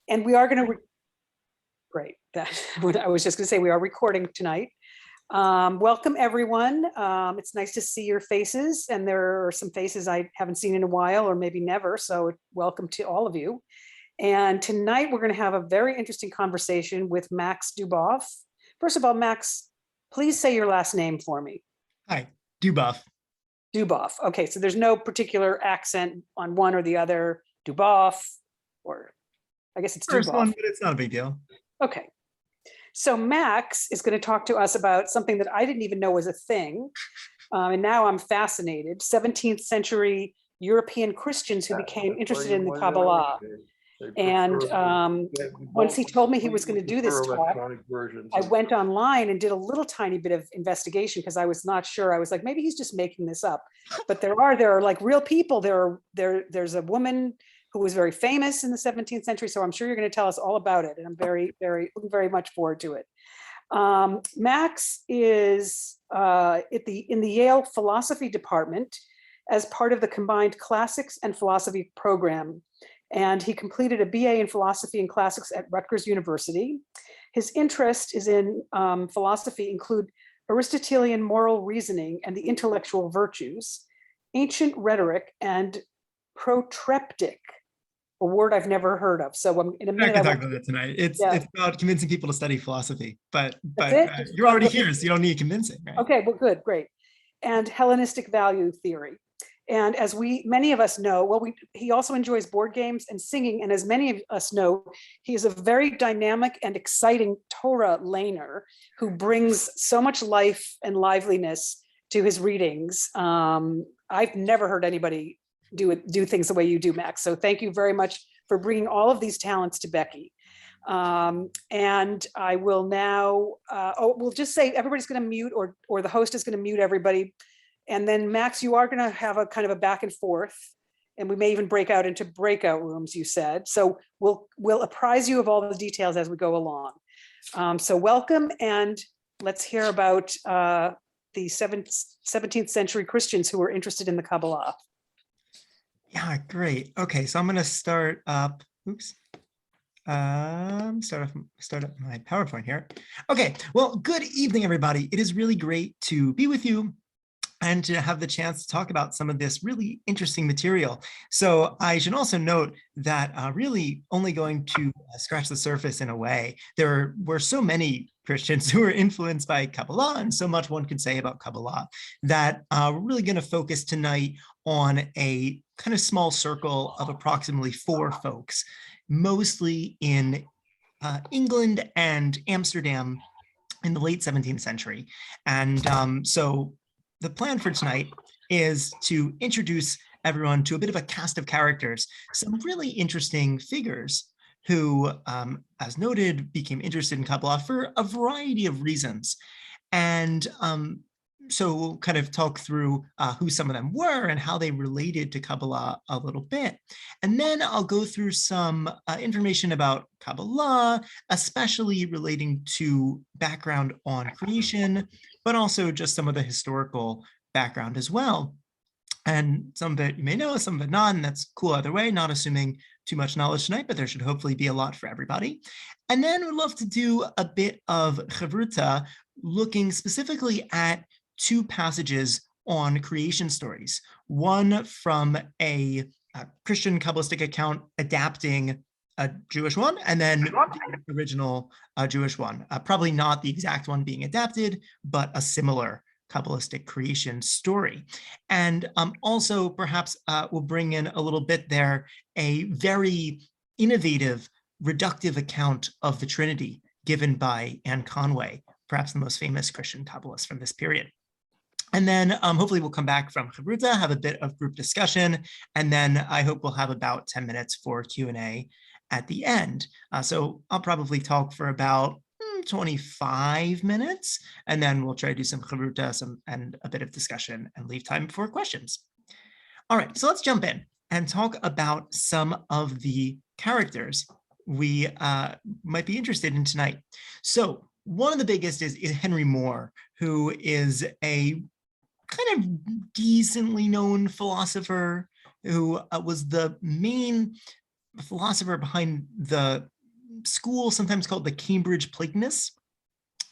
And we are going to, great, that, I was just going to say we are recording tonight. Welcome everyone. It's nice to see your faces, and there are some faces I haven't seen in a while or maybe never, so welcome to all of you. And tonight we're going to have a very interesting conversation with Max Duboff. First of all, Max, please say your last name for me. Hi, Duboff. Duboff. Okay, so there's no particular accent on one or the other. Duboff, or I guess it's First Duboff. one, but it's not a big deal. Okay. So Max is going to talk to us about something that I didn't even know was a thing. And now I'm fascinated. 17th century European Christians who became interested in the Kabbalah. And once he told me he was going to do this talk, I went online and did a little tiny bit of investigation because I was not sure. I was like, maybe he's just making this up. But there are like real people. There's a woman who was very famous in the 17th century. So I'm sure you're going to tell us all about it. And I'm looking very much forward to it. Max is in the Yale Philosophy Department as part of the combined classics and philosophy program. And he completed a BA in philosophy and classics at Rutgers University. His interest is in philosophy include Aristotelian moral reasoning and the intellectual virtues, ancient rhetoric, and protreptic, a word I've never heard of. So in a minute, I can talk about that tonight. It's about convincing people to study philosophy, but you're already here, so you don't need convincing, right? Okay, well, good, great. And Hellenistic value theory. And as many of us know, he also enjoys board games and singing. And as many of us know, he is a very dynamic and exciting Torah laner who brings so much life and liveliness to his readings. I've never heard anybody do things the way you do, Max. So thank you very much for bringing all of these talents to Becky. And I will now, we'll just say everybody's going to mute, or the host is going to mute everybody. And then Max, you are going to have a kind of a back and forth, and we may even break out into breakout rooms, you said. So we'll apprise you of all the details as we go along. So welcome, and let's hear about the 17th century Christians who were interested in the Kabbalah. Yeah, great. Okay, so I'm going to start up. Oops. Start up my PowerPoint here. Okay, well, good evening, everybody. It is really great to be with you and to have the chance to talk about some of this really interesting material. So I should also note that really only going to scratch the surface in a way. There were so many Christians who were influenced by Kabbalah, and so much one could say about Kabbalah, that we're really going to focus tonight on a kind of small circle of approximately 4 folks, mostly in England and Amsterdam in the late 17th century. And so the plan for tonight is to introduce everyone to a bit of a cast of characters, some really interesting figures who, as noted, became interested in Kabbalah for a variety of reasons. And so we'll kind of talk through who some of them were and how they related to Kabbalah a little bit. And then I'll go through some information about Kabbalah, especially relating to background on creation, but also just some of the historical background as well. And some of it you may know, some of it not, and that's cool either way, not assuming too much knowledge tonight, but there should hopefully be a lot for everybody. And then we'd love to do a bit of chavruta, looking specifically at 2 passages on creation stories. One from a Christian Kabbalistic account adapting a Jewish one, and then the original Jewish one. Probably not the exact one being adapted, but a similar Kabbalistic creation story. And also perhaps we'll bring in a little bit there a very innovative, reductive account of the Trinity given by Anne Conway, perhaps the most famous Christian Kabbalist from this period. And then hopefully we'll come back from Chavruta, have a bit of group discussion, and then I hope we'll have about 10 minutes for Q&A at the end. So I'll probably talk for about 25 minutes, and then we'll try to do some Chavruta and a bit of discussion and leave time for questions. All right, so let's jump in and talk about some of the characters we might be interested in tonight. So one of the biggest is Henry Moore, who is a kind of decently known philosopher who was the main philosopher behind the school, sometimes called the Cambridge Platonists.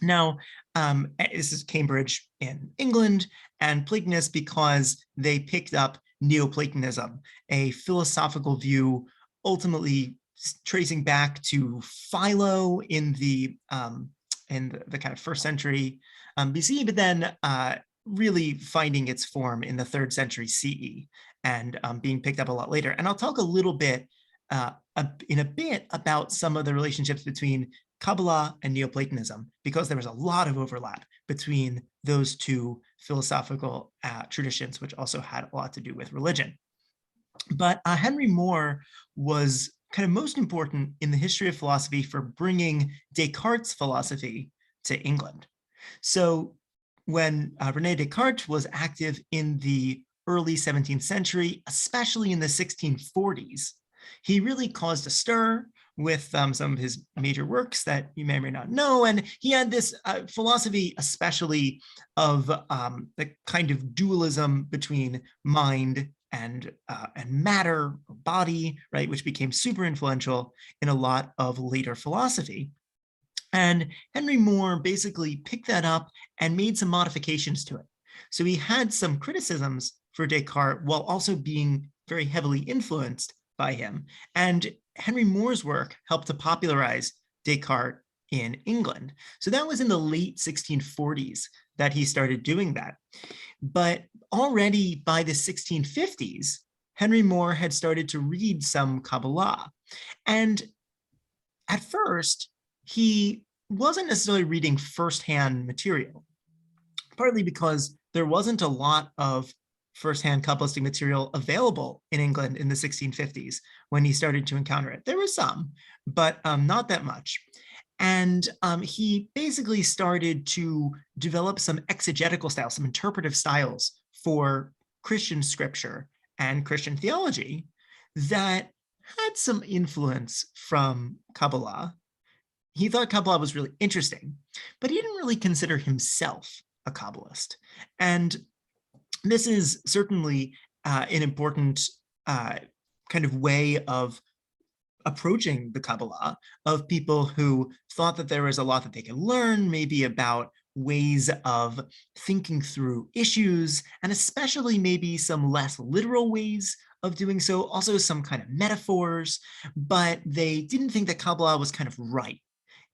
Now, this is Cambridge in England, and Platonists because they picked up Neoplatonism, a philosophical view ultimately tracing back to Philo in the kind of 1st century BC, but then really finding its form in the 3rd century CE and being picked up a lot later. And I'll talk a little bit in a bit about some of the relationships between Kabbalah and Neoplatonism, because there was a lot of overlap between those two philosophical traditions, which also had a lot to do with religion. But Henry More was kind of most important in the history of philosophy for bringing Descartes' philosophy to England. So when René Descartes was active in the early 17th century, especially in the 1640s, he really caused a stir with some of his major works that you may or may not know. And he had this philosophy, especially of the kind of dualism between mind and matter, or body, right, which became super influential in a lot of later philosophy. And Henry More basically picked that up and made some modifications to it. So he had some criticisms for Descartes while also being very heavily influenced by him. And Henry More's work helped to popularize Descartes in England. So that was in the late 1640s that he started doing that. But already by the 1650s, Henry More had started to read some Kabbalah. And at first, he wasn't necessarily reading firsthand material, partly because there wasn't a lot of firsthand Kabbalistic material available in England in the 1650s when he started to encounter it. There was some, but not that much. And he basically started to develop some exegetical styles, some interpretive styles for Christian scripture and Christian theology that had some influence from Kabbalah. He thought Kabbalah was really interesting, but he didn't really consider himself a Kabbalist. And this is certainly an important kind of way of approaching the Kabbalah, of people who thought that there was a lot that they could learn, maybe about ways of thinking through issues, and especially maybe some less literal ways of doing so, also some kind of metaphors, but they didn't think that Kabbalah was kind of right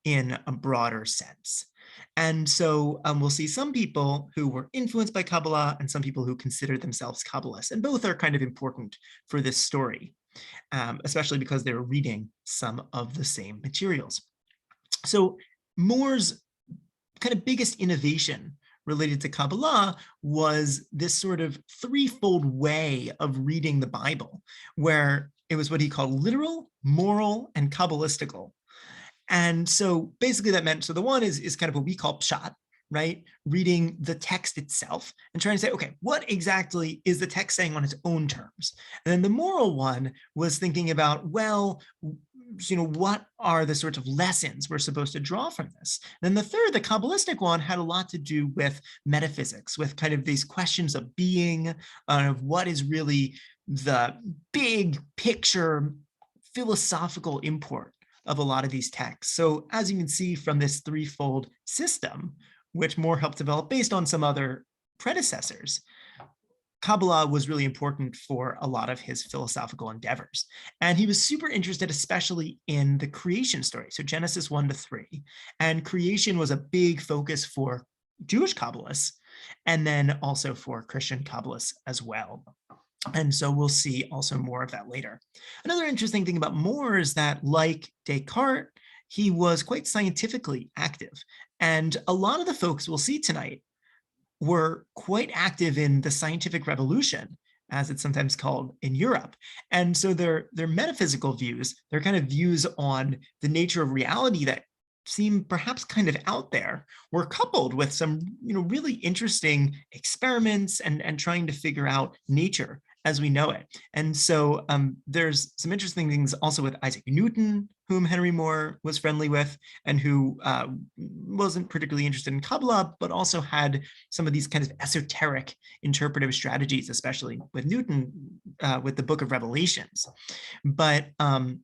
in a broader sense. And so we'll see some people who were influenced by Kabbalah and some people who consider themselves Kabbalists, and both are kind of important for this story, especially because they were reading some of the same materials. So More's kind of biggest innovation related to Kabbalah was this sort of threefold way of reading the Bible, where it was what he called literal, moral, and Kabbalistical. And so basically that meant, so the one is kind of what we call pshat, right? Reading the text itself and trying to say, okay, what exactly is the text saying on its own terms? And then the moral one was thinking about, well, what are the sorts of lessons we're supposed to draw from this? Then the third, the Kabbalistic one, had a lot to do with metaphysics, with kind of these questions of being, of what is really the big picture philosophical import of a lot of these texts. So as you can see from this threefold system, which More helped develop based on some other predecessors, Kabbalah was really important for a lot of his philosophical endeavors. And he was super interested, especially in the creation story. So Genesis 1 to 3. And creation was a big focus for Jewish Kabbalists, and then also for Christian Kabbalists as well. And so we'll see also more of that later. Another interesting thing about More is that, like Descartes, he was quite scientifically active. And a lot of the folks we'll see tonight were quite active in the scientific revolution, as it's sometimes called in Europe. And so their metaphysical views, their kind of views on the nature of reality that seem perhaps kind of out there, were coupled with some really interesting experiments and trying to figure out nature as we know it. And so there's some interesting things also with Isaac Newton, whom Henry More was friendly with, and who wasn't particularly interested in Kabbalah, but also had some of these kind of esoteric interpretive strategies, especially with Newton, with the Book of Revelations. But a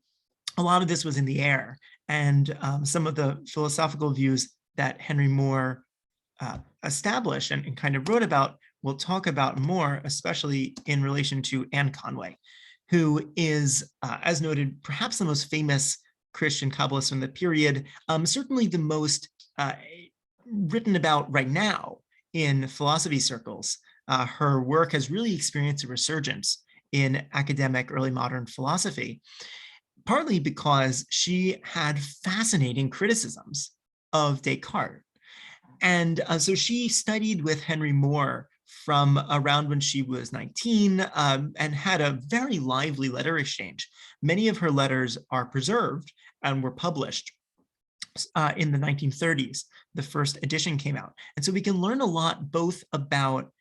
lot of this was in the air. and some of the philosophical views that Henry Moore established and kind of wrote about, we'll talk about more, especially in relation to Anne Conway, who is, as noted, perhaps the most famous Christian Kabbalist from the period, certainly the most written about right now in philosophy circles. Her work has really experienced a resurgence in academic early modern philosophy, partly because she had fascinating criticisms of Descartes. And so she studied with Henry Moore from around when she was 19 and had a very lively letter exchange. Many of her letters are preserved and were published in the 1930s. The first edition came out. And so we can learn a lot both about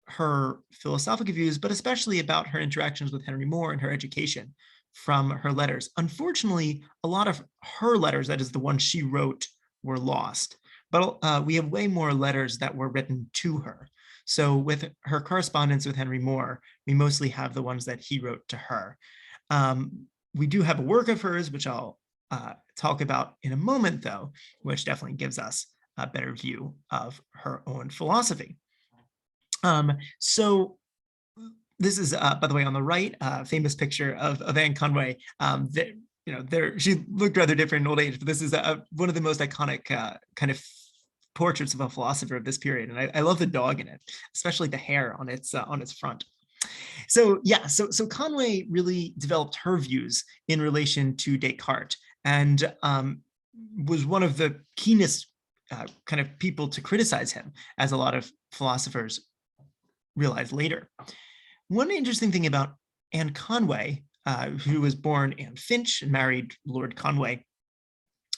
her philosophical views, but especially about her interactions with Henry Moore and her education from her letters. Unfortunately, a lot of her letters, that is the ones she wrote, were lost. But we have way more letters that were written to her. So with her correspondence with Henry Moore, we mostly have the ones that he wrote to her. We do have a work of hers, which I'll talk about in a moment, though, which definitely gives us a better view of her own philosophy. So this is, by the way, on the right, famous picture of Anne Conway. She looked rather different in old age, but this is one of the most iconic kind of portraits of a philosopher of this period. And I love the dog in it, especially the hair on its front. So yeah, so Conway really developed her views in relation to Descartes, and was one of the keenest kind of people to criticize him, as a lot of philosophers realized later. One interesting thing about Anne Conway, who was born Anne Finch and married Lord Conway,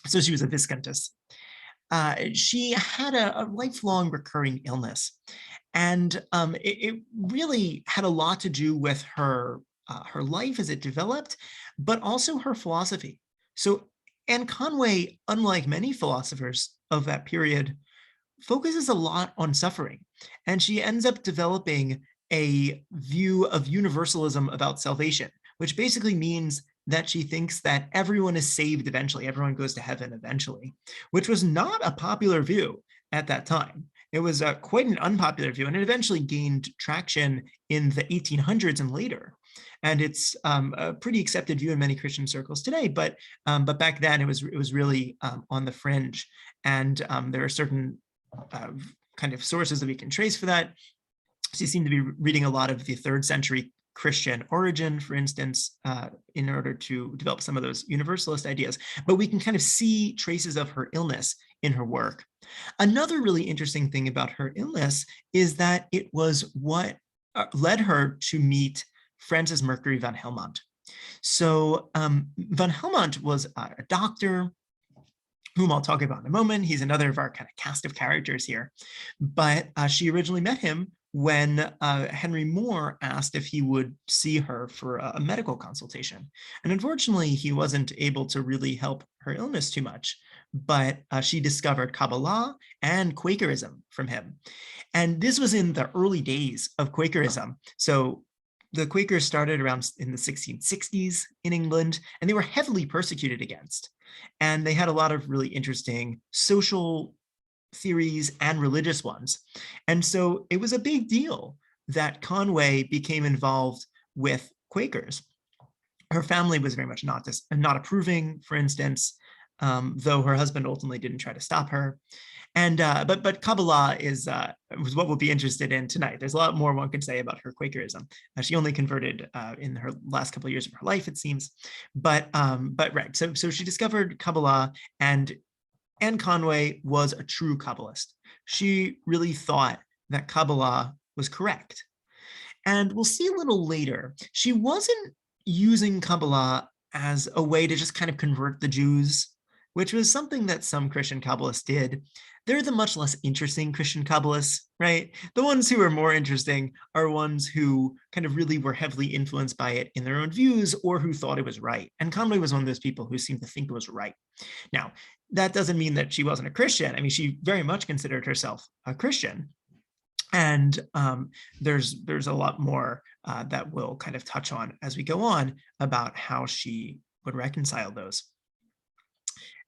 so she was a Viscountess. She had a lifelong recurring illness, and it really had a lot to do with her life as it developed, but also her philosophy. So Anne Conway, unlike many philosophers of that period, focuses a lot on suffering, and she ends up developing a view of universalism about salvation, which basically means that she thinks that everyone is saved eventually, everyone goes to heaven eventually, which was not a popular view at that time. It was quite an unpopular view, and it eventually gained traction in the 1800s and later. And it's a pretty accepted view in many Christian circles today, but back then it was really on the fringe. And there are certain kind of sources that we can trace for that. So you seem to be reading a lot of the 3rd century Christian origin, for instance, in order to develop some of those universalist ideas. But we can kind of see traces of her illness in her work. Another really interesting thing about her illness is that it was what led her to meet Francis Mercury van Helmont. So van Helmont was a doctor, whom I'll talk about in a moment. He's another of our kind of cast of characters here. But she originally met him when Henry Moore asked if he would see her for a medical consultation. And unfortunately, he wasn't able to really help her illness too much, but she discovered Kabbalah and Quakerism from him. And this was in the early days of Quakerism. So the Quakers started around in the 1660s in England, and they were heavily persecuted against. And they had a lot of really interesting social theories and religious ones. And so it was a big deal that Conway became involved with Quakers. Her family was very much not approving, for instance, though her husband ultimately didn't try to stop her. And but Kabbalah was what we'll be interested in tonight. There's a lot more one can say about her Quakerism. She only converted in her last couple of years of her life, it seems. But right, so she discovered Kabbalah, and Anne Conway was a true Kabbalist. She really thought that Kabbalah was correct. And we'll see a little later, she wasn't using Kabbalah as a way to just kind of convert the Jews, which was something that some Christian Kabbalists did. They're the much less interesting Christian Kabbalists, right? The ones who are more interesting are ones who kind of really were heavily influenced by it in their own views, or who thought it was right. And Conway was one of those people who seemed to think it was right. Now, that doesn't mean that she wasn't a Christian. I mean, she very much considered herself a Christian. And there's a lot more that we'll kind of touch on as we go on about how she would reconcile those.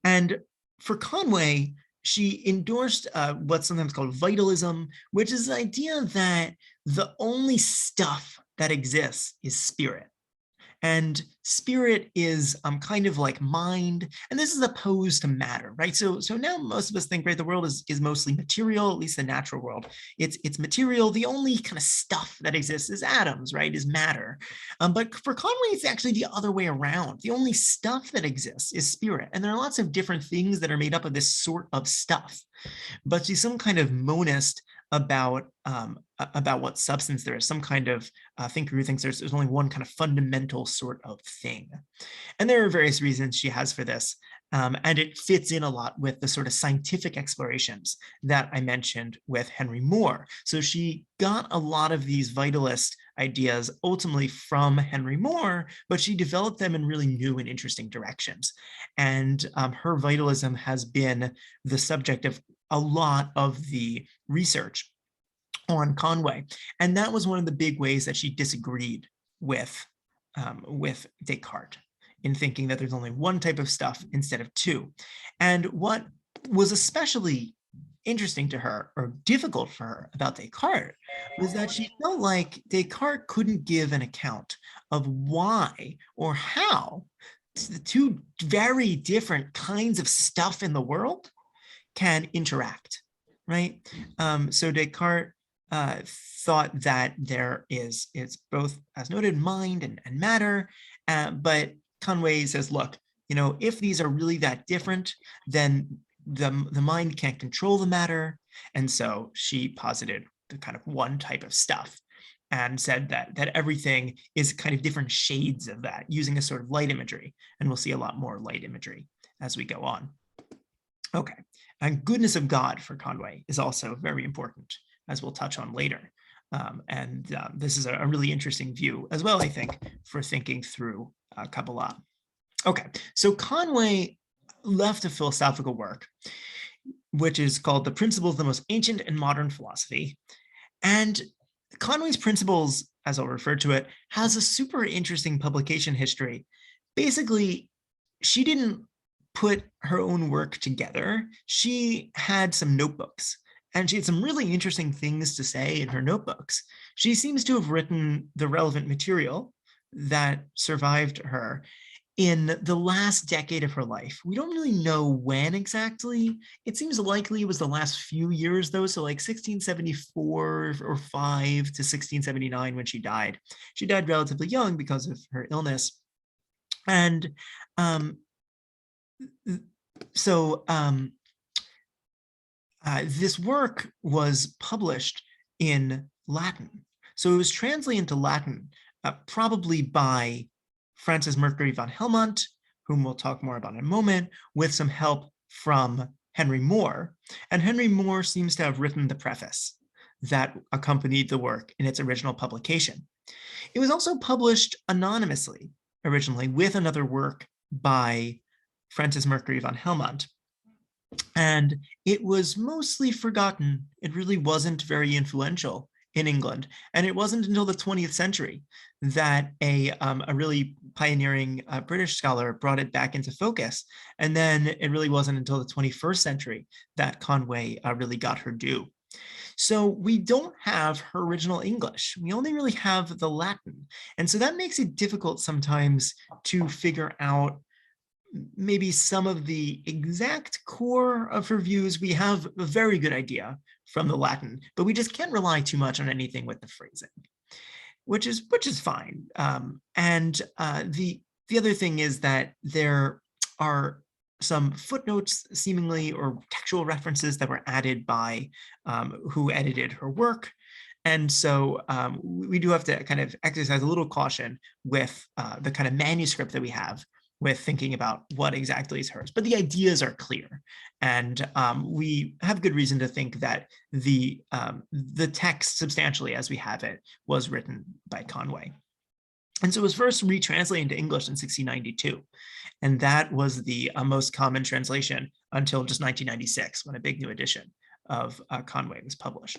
And for Conway, she endorsed what's sometimes called vitalism, which is the idea that the only stuff that exists is spirit. And spirit is kind of like mind, and this is opposed to matter, right? So now most of us think, right, the world is mostly material, at least the natural world. It's material. The only kind of stuff that exists is atoms, right, is matter. But for Conway, it's actually the other way around. The only stuff that exists is spirit, and there are lots of different things that are made up of this sort of stuff. But she's some kind of monist about what substance there is, some kind of thinker who thinks there's only one kind of fundamental sort of thing. And there are various reasons she has for this. And it fits in a lot with the sort of scientific explorations that I mentioned with Henry Moore. So she got a lot of these vitalist ideas ultimately from Henry Moore, but she developed them in really new and interesting directions. And her vitalism has been the subject of a lot of the research on Conway. And that was one of the big ways that she disagreed with Descartes, in thinking that there's only one type of stuff instead of two. And what was especially interesting to her, or difficult for her, about Descartes was that she felt like Descartes couldn't give an account of why or how the two very different kinds of stuff in the world can interact, right? So Descartes thought that it's both, as noted, mind and matter, but Conway says, look, if these are really that different, then the mind can't control the matter. And so she posited the kind of one type of stuff and said that everything is kind of different shades of that, using a sort of light imagery. And we'll see a lot more light imagery as we go on. Okay, and goodness of God for Conway is also very important, as we'll touch on later. This is a really interesting view as well, I think, for thinking through Kabbalah. Okay, so Conway left a philosophical work, which is called The Principles of the Most Ancient and Modern Philosophy. And Conway's Principles, as I'll refer to it, has a super interesting publication history. Basically, she didn't put her own work together. She had some notebooks, and she had some really interesting things to say in her notebooks. She seems to have written the relevant material that survived her in the last decade of her life. We don't really know when exactly. It seems likely it was the last few years, though, so like 1674 or 5 to 1679 when she died. She died relatively young because of her illness. And this work was published in Latin. So it was translated into Latin, probably by Francis Mercury von Helmont, whom we'll talk more about in a moment, with some help from Henry Moore. And Henry Moore seems to have written the preface that accompanied the work in its original publication. It was also published anonymously originally with another work by Francis Mercury von Helmont. And it was mostly forgotten. It really wasn't very influential in England. And it wasn't until the 20th century that a really pioneering British scholar brought it back into focus. And then it really wasn't until the 21st century that Conway really got her due. So we don't have her original English. We only really have the Latin. And so that makes it difficult sometimes to figure out maybe some of the exact core of her views. We have a very good idea from the Latin, but we just can't rely too much on anything with the phrasing, which is fine. The other thing is that there are some footnotes, seemingly, or textual references that were added by who edited her work. And so we do have to kind of exercise a little caution with the kind of manuscript that we have, with thinking about what exactly is hers. But the ideas are clear. And we have good reason to think that the text, substantially as we have it, was written by Conway. And so it was first retranslated into English in 1692. And that was the most common translation until just 1996, when a big new edition of Conway was published.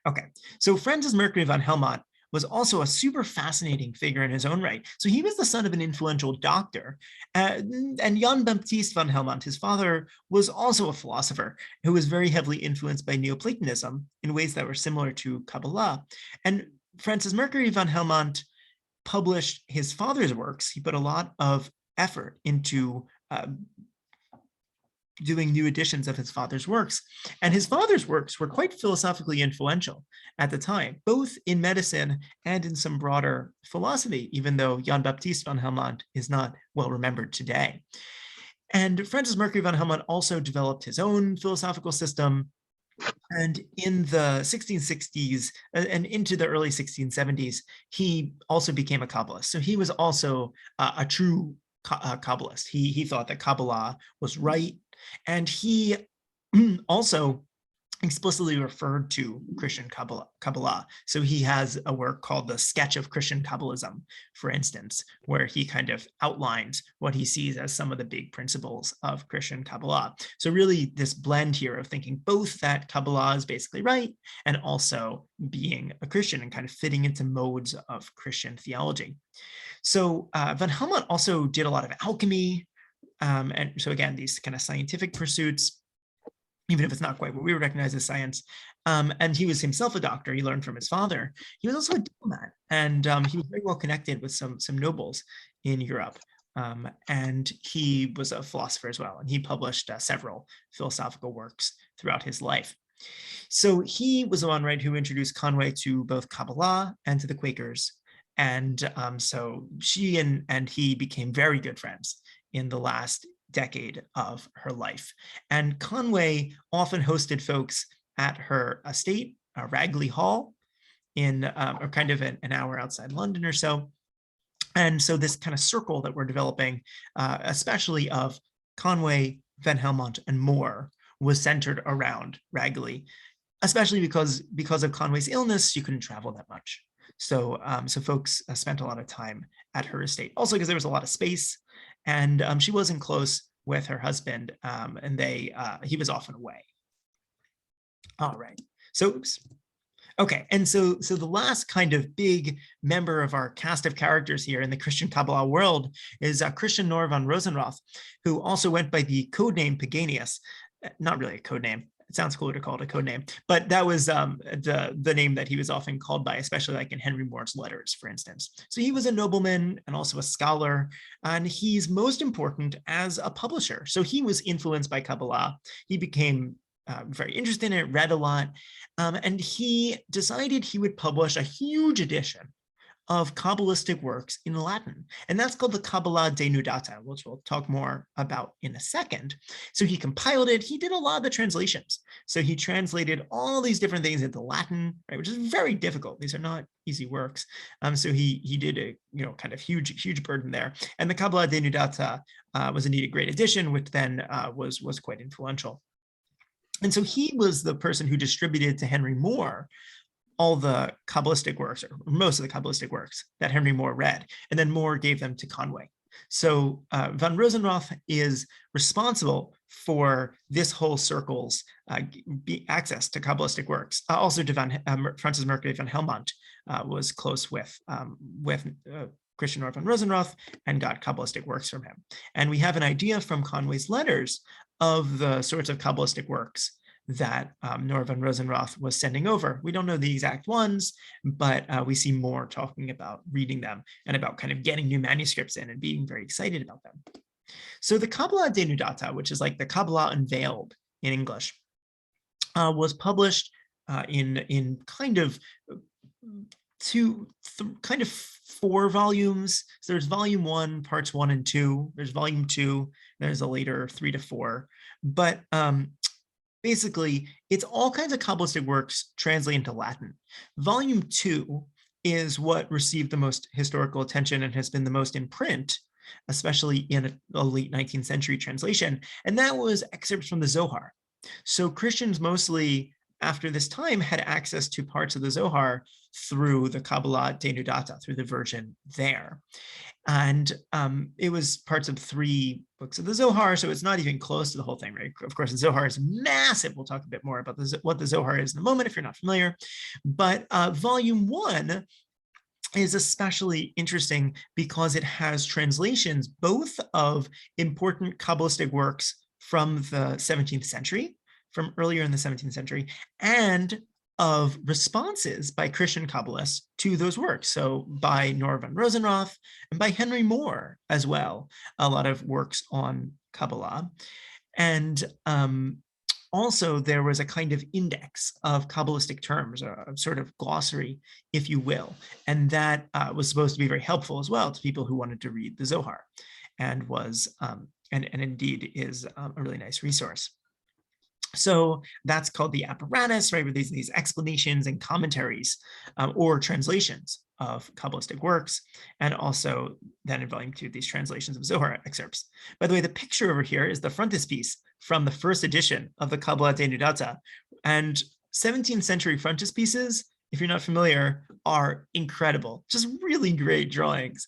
Okay, so Francis Mercury von Helmont was also a super fascinating figure in his own right. So he was the son of an influential doctor, and Jan Baptist van Helmont, his father, was also a philosopher who was very heavily influenced by Neoplatonism in ways that were similar to Kabbalah. And Francis Mercury van Helmont published his father's works. He put a lot of effort into doing new editions of his father's works. And his father's works were quite philosophically influential at the time, both in medicine and in some broader philosophy, even though Jan Baptist van Helmont is not well remembered today. And Francis Mercury van Helmont also developed his own philosophical system. And in the 1660s and into the early 1670s, he also became a Kabbalist. So he was also a true Kabbalist. He thought that Kabbalah was right. And he also explicitly referred to Christian Kabbalah. So he has a work called The Sketch of Christian Kabbalism, for instance, where he kind of outlines what he sees as some of the big principles of Christian Kabbalah. So really this blend here of thinking both that Kabbalah is basically right and also being a Christian and kind of fitting into modes of Christian theology. So Van Helmont also did a lot of alchemy. And so again, these kind of scientific pursuits, even if it's not quite what we would recognize as science. And he was himself a doctor. He learned from his father. He was also a diplomat, and he was very well connected with some nobles in Europe. And he was a philosopher as well, and he published several philosophical works throughout his life. So he was the one, right, who introduced Conway to both Kabbalah and to the Quakers. And so she and he became very good friends in the last decade of her life. And Conway often hosted folks at her estate, Ragley Hall, in or kind of an hour outside London or so. And so this kind of circle that we're developing, especially of Conway, Van Helmont, and Moore, was centered around Ragley, especially because of Conway's illness, you couldn't travel that much. So, so folks spent a lot of time at her estate. Also because there was a lot of space, and she wasn't close with her husband, and he was often away. All right. So, oops. Okay, and so the last kind of big member of our cast of characters here in the Christian Kabbalah world is Christian Noor van Rozenroth, who also went by the codename Paganius. Not really a codename. It sounds cooler to call it a code name, but that was the name that he was often called by, especially like in Henry Moore's letters, for instance. So he was a nobleman and also a scholar, and he's most important as a publisher. So he was influenced by Kabbalah. He became very interested in it, read a lot, and he decided he would publish a huge edition of Kabbalistic works in Latin. And that's called the Kabbalah Denudata, which we'll talk more about in a second. So he compiled it. He did a lot of the translations. So he translated all these different things into Latin, right, which is very difficult. These are not easy works. So he did a kind of huge burden there. And the Kabbalah Denudata was indeed a great addition, which then was quite influential. And so he was the person who distributed to Henry Moore all the Kabbalistic works, or most of the Kabbalistic works that Henry Moore read, and then Moore gave them to Conway. So van Rozenroth is responsible for this whole circle's access to Kabbalistic works. Also to Francis Mercury van Helmont was close with Christian Noor van Rozenroth and got Kabbalistic works from him. And we have an idea from Conway's letters of the sorts of Kabbalistic works that Noor van Rozenroth was sending over. We don't know the exact ones, but we see Moore talking about reading them and about kind of getting new manuscripts in and being very excited about them. So the Kabbalah Denudata, which is like the Kabbalah unveiled in English, was published in kind of four volumes. So there's volume 1, parts 1 and 2. There's volume 2. There's a later 3 to 4. But basically, it's all kinds of Kabbalistic works translated into Latin. Volume 2 is what received the most historical attention and has been the most in print, especially in a late 19th century translation. And that was excerpts from the Zohar. So Christians mostly after this time had access to parts of the Zohar through the Kabbalah Denudata, through the version there. And it was parts of 3 books of the Zohar, so it's not even close to the whole thing, right? Of course, the Zohar is massive. We'll talk a bit more about what the Zohar is in a moment if you're not familiar. But volume 1 is especially interesting because it has translations both of important Kabbalistic works from the 17th century, from earlier in the 17th century, and of responses by Christian Kabbalists to those works. So by Nora von Rosenroth and by Henry Moore as well, a lot of works on Kabbalah. And also, there was a kind of index of Kabbalistic terms, a sort of glossary, if you will. And that was supposed to be very helpful as well to people who wanted to read the Zohar, and was, and indeed is a really nice resource. So that's called the apparatus, right? Where these explanations and commentaries or translations of Kabbalistic works, and also then in volume 2, these translations of Zohar excerpts. By the way, the picture over here is the frontispiece from the first edition of the Kabbalah Denudata. And 17th century frontispieces, if you're not familiar, are incredible, just really great drawings.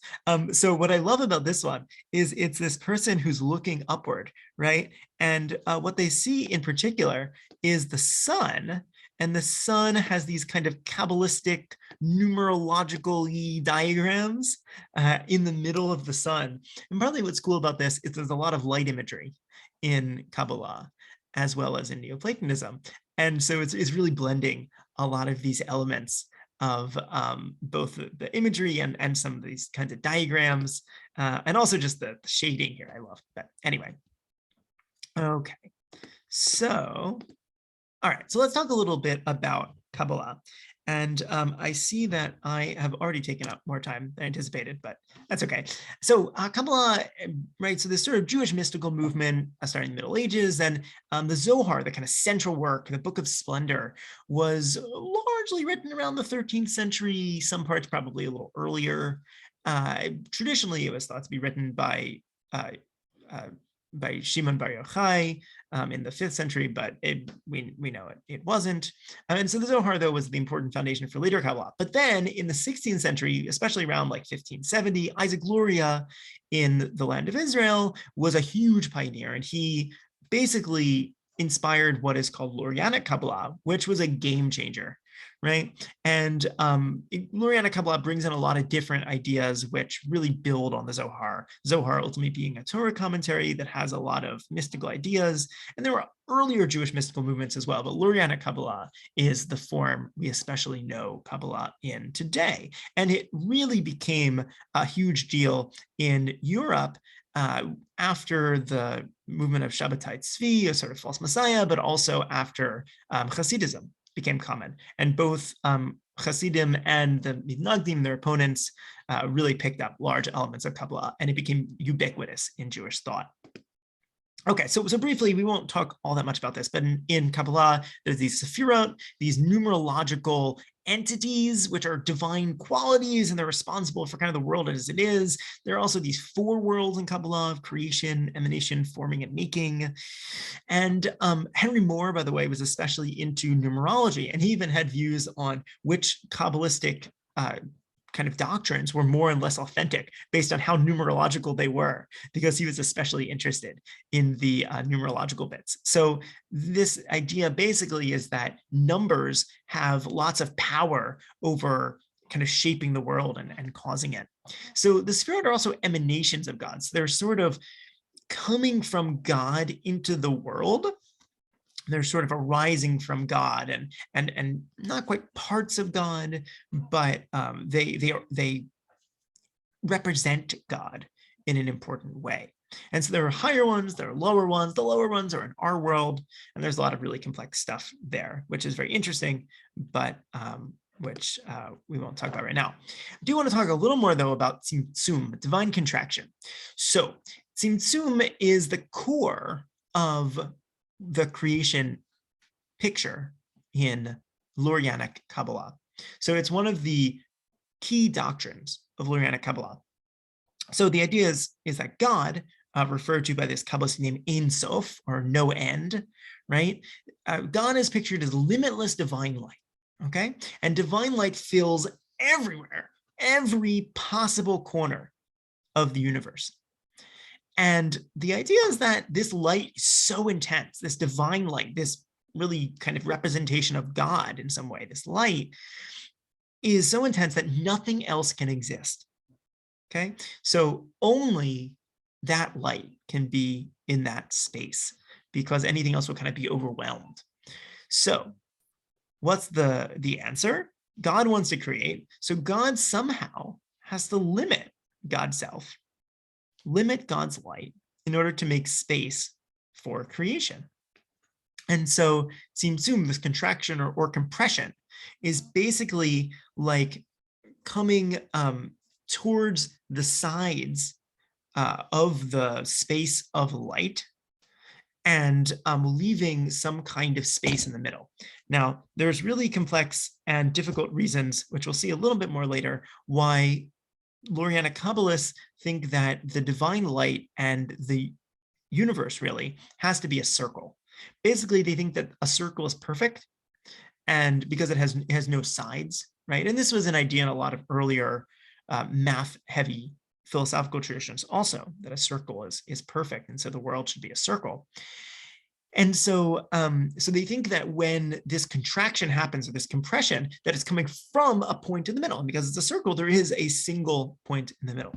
So what I love about this one is it's this person who's looking upward, right? And what they see in particular is the sun, and the sun has these kind of Kabbalistic numerological diagrams in the middle of the sun. And partly what's cool about this is there's a lot of light imagery in Kabbalah as well as in Neoplatonism. And so it's really blending a lot of these elements of both the imagery and some of these kinds of diagrams, and also just the shading here. I love that. Anyway, okay, so, all right, so let's talk a little bit about Kabbalah. And I see that I have already taken up more time than anticipated, but that's okay. So Kabbalah, right, so this sort of Jewish mystical movement starting in the Middle Ages, and the Zohar, the kind of central work, the Book of Splendor, was largely written around the 13th century, some parts probably a little earlier. Traditionally, it was thought to be written by Shimon Bar Yochai in the 5th century, but we know it wasn't. And so the Zohar, though, was the important foundation for later Kabbalah. But then in the 16th century, especially around like 1570, Isaac Luria in the land of Israel was a huge pioneer, and he basically inspired what is called Lurianic Kabbalah, which was a game changer, right? And Lurianic Kabbalah brings in a lot of different ideas which really build on the Zohar. Zohar ultimately being a Torah commentary that has a lot of mystical ideas. And there were earlier Jewish mystical movements as well, but Lurianic Kabbalah is the form we especially know Kabbalah in today. And it really became a huge deal in Europe after the movement of Shabbatai Tzvi, a sort of false messiah, but also after Hasidism became common. And both Hasidim and the Mitnagdim, their opponents, really picked up large elements of Kabbalah, and it became ubiquitous in Jewish thought. Okay, so briefly, we won't talk all that much about this, but in Kabbalah, there's these sephirot, these numerological entities, which are divine qualities, and they're responsible for kind of the world as it is. There are also these 4 worlds in Kabbalah of creation, emanation, forming, and making. And Henry Moore, by the way, was especially into numerology, and he even had views on which Kabbalistic kind of doctrines were more and less authentic based on how numerological they were, because he was especially interested in the numerological bits. So this idea basically is that numbers have lots of power over kind of shaping the world and causing it. So the Sefirot are also emanations of God. So they're sort of coming from God into the world. They're sort of arising from God and not quite parts of God, but they represent God in an important way. And so there are higher ones, there are lower ones. The lower ones are in our world, and there's a lot of really complex stuff there, which is very interesting, but which we won't talk about right now. I do want to talk a little more, though, about Tzimtzum, divine contraction. So Tzimtzum is the core of the creation picture in Lurianic Kabbalah. So it's one of the key doctrines of Lurianic Kabbalah. So the idea is that God, referred to by this Kabbalistic name Ein Sof, or no end, right? God is pictured as limitless divine light, okay? And divine light fills everywhere, every possible corner of the universe. And the idea is that this light is so intense, this divine light, this really kind of representation of God in some way, this light is so intense that nothing else can exist. Okay, so only that light can be in that space because anything else will kind of be overwhelmed. So what's the answer? God wants to create, so God somehow has to limit God's self, limit God's light in order to make space for creation. And so tzimtzum, this contraction or compression, is basically like coming towards the sides of the space of light and leaving some kind of space in the middle. Now, there's really complex and difficult reasons, which we'll see a little bit more later, why Lurianic Kabbalists think that the divine light and the universe really has to be a circle. Basically, they think that a circle is perfect, and because it has no sides, right? And this was an idea in a lot of earlier math-heavy philosophical traditions also, that a circle is perfect, and so the world should be a circle. And so, so they think that when this contraction happens, or this compression, that it's coming from a point in the middle. And because it's a circle, there is a single point in the middle.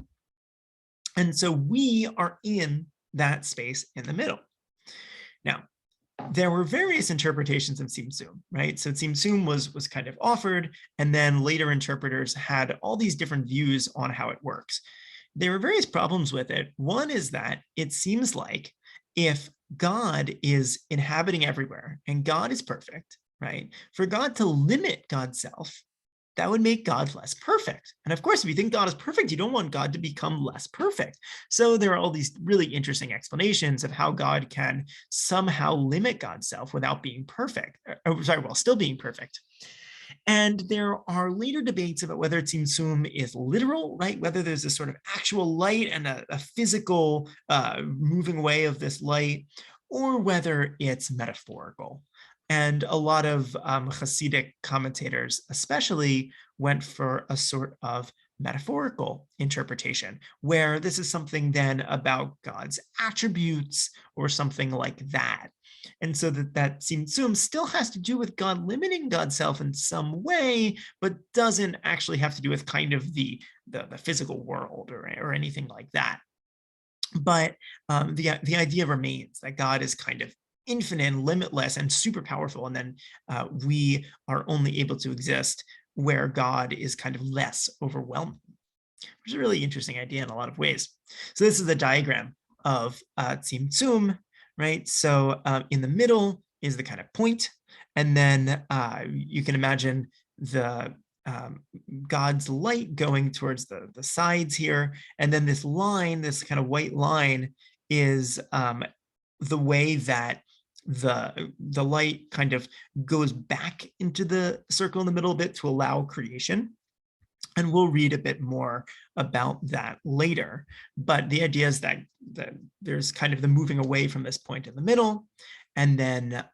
And so we are in that space in the middle. Now, there were various interpretations of tzimtzum, right? So tzimtzum was kind of offered, and then later interpreters had all these different views on how it works. There were various problems with it. One is that it seems like if God is inhabiting everywhere and God is perfect, right? For God to limit God's self, that would make God less perfect. And of course, if you think God is perfect, you don't want God to become less perfect. So there are all these really interesting explanations of how God can somehow limit God's self without being perfect, while still being perfect. And there are later debates about whether tzimtzum is literal, right? Whether there's a sort of actual light and a physical moving away of this light, or whether it's metaphorical. And a lot of Hasidic commentators especially went for a sort of metaphorical interpretation, where this is something then about God's attributes or something like that. And so that tzimtzum still has to do with God limiting God's self in some way, but doesn't actually have to do with kind of the physical world or anything like that. But the idea remains that God is kind of infinite and limitless and super powerful, and then we are only able to exist where God is kind of less overwhelming, which is a really interesting idea in a lot of ways. So this is a diagram of tzimtzum, right? So in the middle is the kind of point, and then you can imagine the God's light going towards the sides here, and then this line, this kind of white line, is the way that the light kind of goes back into the circle in the middle a bit to allow creation. And we'll read a bit more about that later. But the idea is that there's kind of the moving away from this point in the middle, and then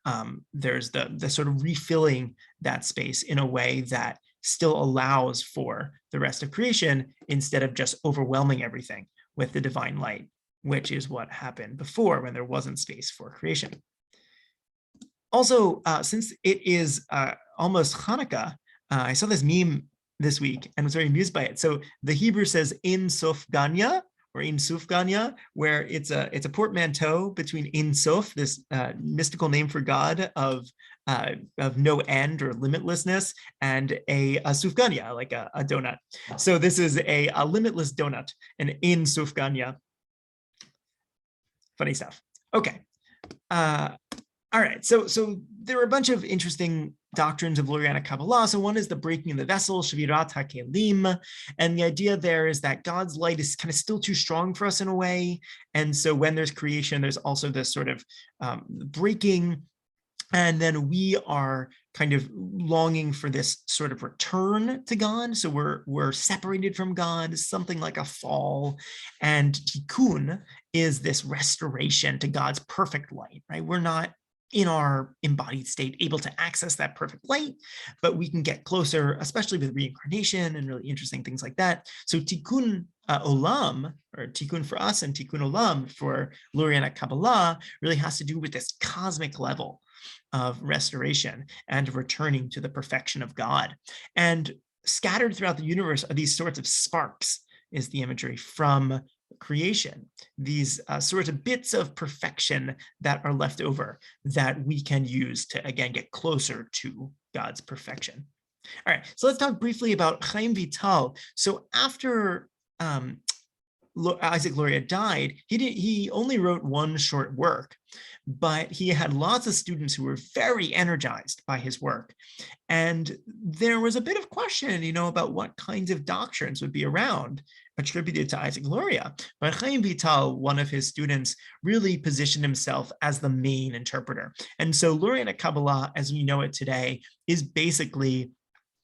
there's the sort of refilling that space in a way that still allows for the rest of creation instead of just overwhelming everything with the divine light, which is what happened before when there wasn't space for creation. Also, since it is almost Hanukkah, I saw this meme this week and was very amused by it. So the Hebrew says in Sof Ganya, or in Suf Ganya, where it's a portmanteau between in Sof, this mystical name for God of no end or limitlessness, and a Sufganya, like a donut. So this is a limitless donut, an in Sufganya. Funny stuff. Okay. All right, so there are a bunch of interesting doctrines of Lurianic Kabbalah. So one is the breaking of the vessel, Shavirat HaKelim, and the idea there is that God's light is kind of still too strong for us in a way, and so when there's creation, there's also this sort of breaking, and then we are kind of longing for this sort of return to God. So we're separated from God, something like a fall, and tikkun is this restoration to God's perfect light, right? We're not in our embodied state able to access that perfect light, but we can get closer, especially with reincarnation and really interesting things like that. So tikkun olam, or tikkun for us and tikkun olam for Lurianic Kabbalah, really has to do with this cosmic level of restoration and returning to the perfection of God. And scattered throughout the universe are these sorts of sparks, is the imagery from creation, these sorts of bits of perfection that are left over that we can use to, again, get closer to God's perfection. All right, so let's talk briefly about Chaim Vital. So after Isaac Luria died, he only wrote one short work, but he had lots of students who were very energized by his work. And there was a bit of question, about what kinds of doctrines would be around attributed to Isaac Luria. But Chaim Vital, one of his students, really positioned himself as the main interpreter. And so Lurianic Kabbalah, as we know it today, is basically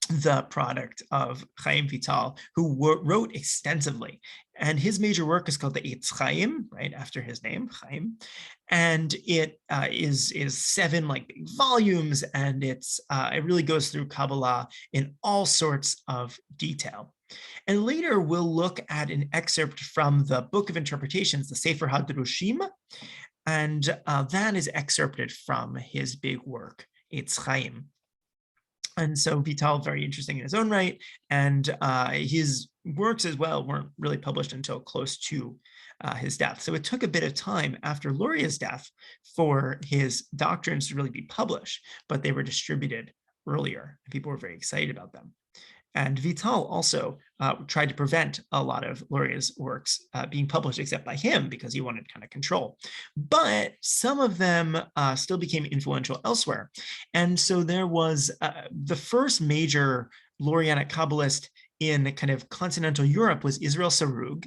the product of Chaim Vital, who wrote extensively. And his major work is called the Eitz Chaim, right after his name, Chaim. And it is 7 big volumes, and it really goes through Kabbalah in all sorts of detail. And later we'll look at an excerpt from the Book of Interpretations, the Sefer HaDroshim, and that is excerpted from his big work, Eitz Chaim. And so Vital, very interesting in his own right, and his works as well weren't really published until close to his death. So it took a bit of time after Luria's death for his doctrines to really be published, but they were distributed earlier, and people were very excited about them. And Vital also tried to prevent a lot of Luria's works being published except by him, because he wanted kind of control. But some of them still became influential elsewhere. And so there was the first major Lurianic Kabbalist in kind of continental Europe was Israel Sarug.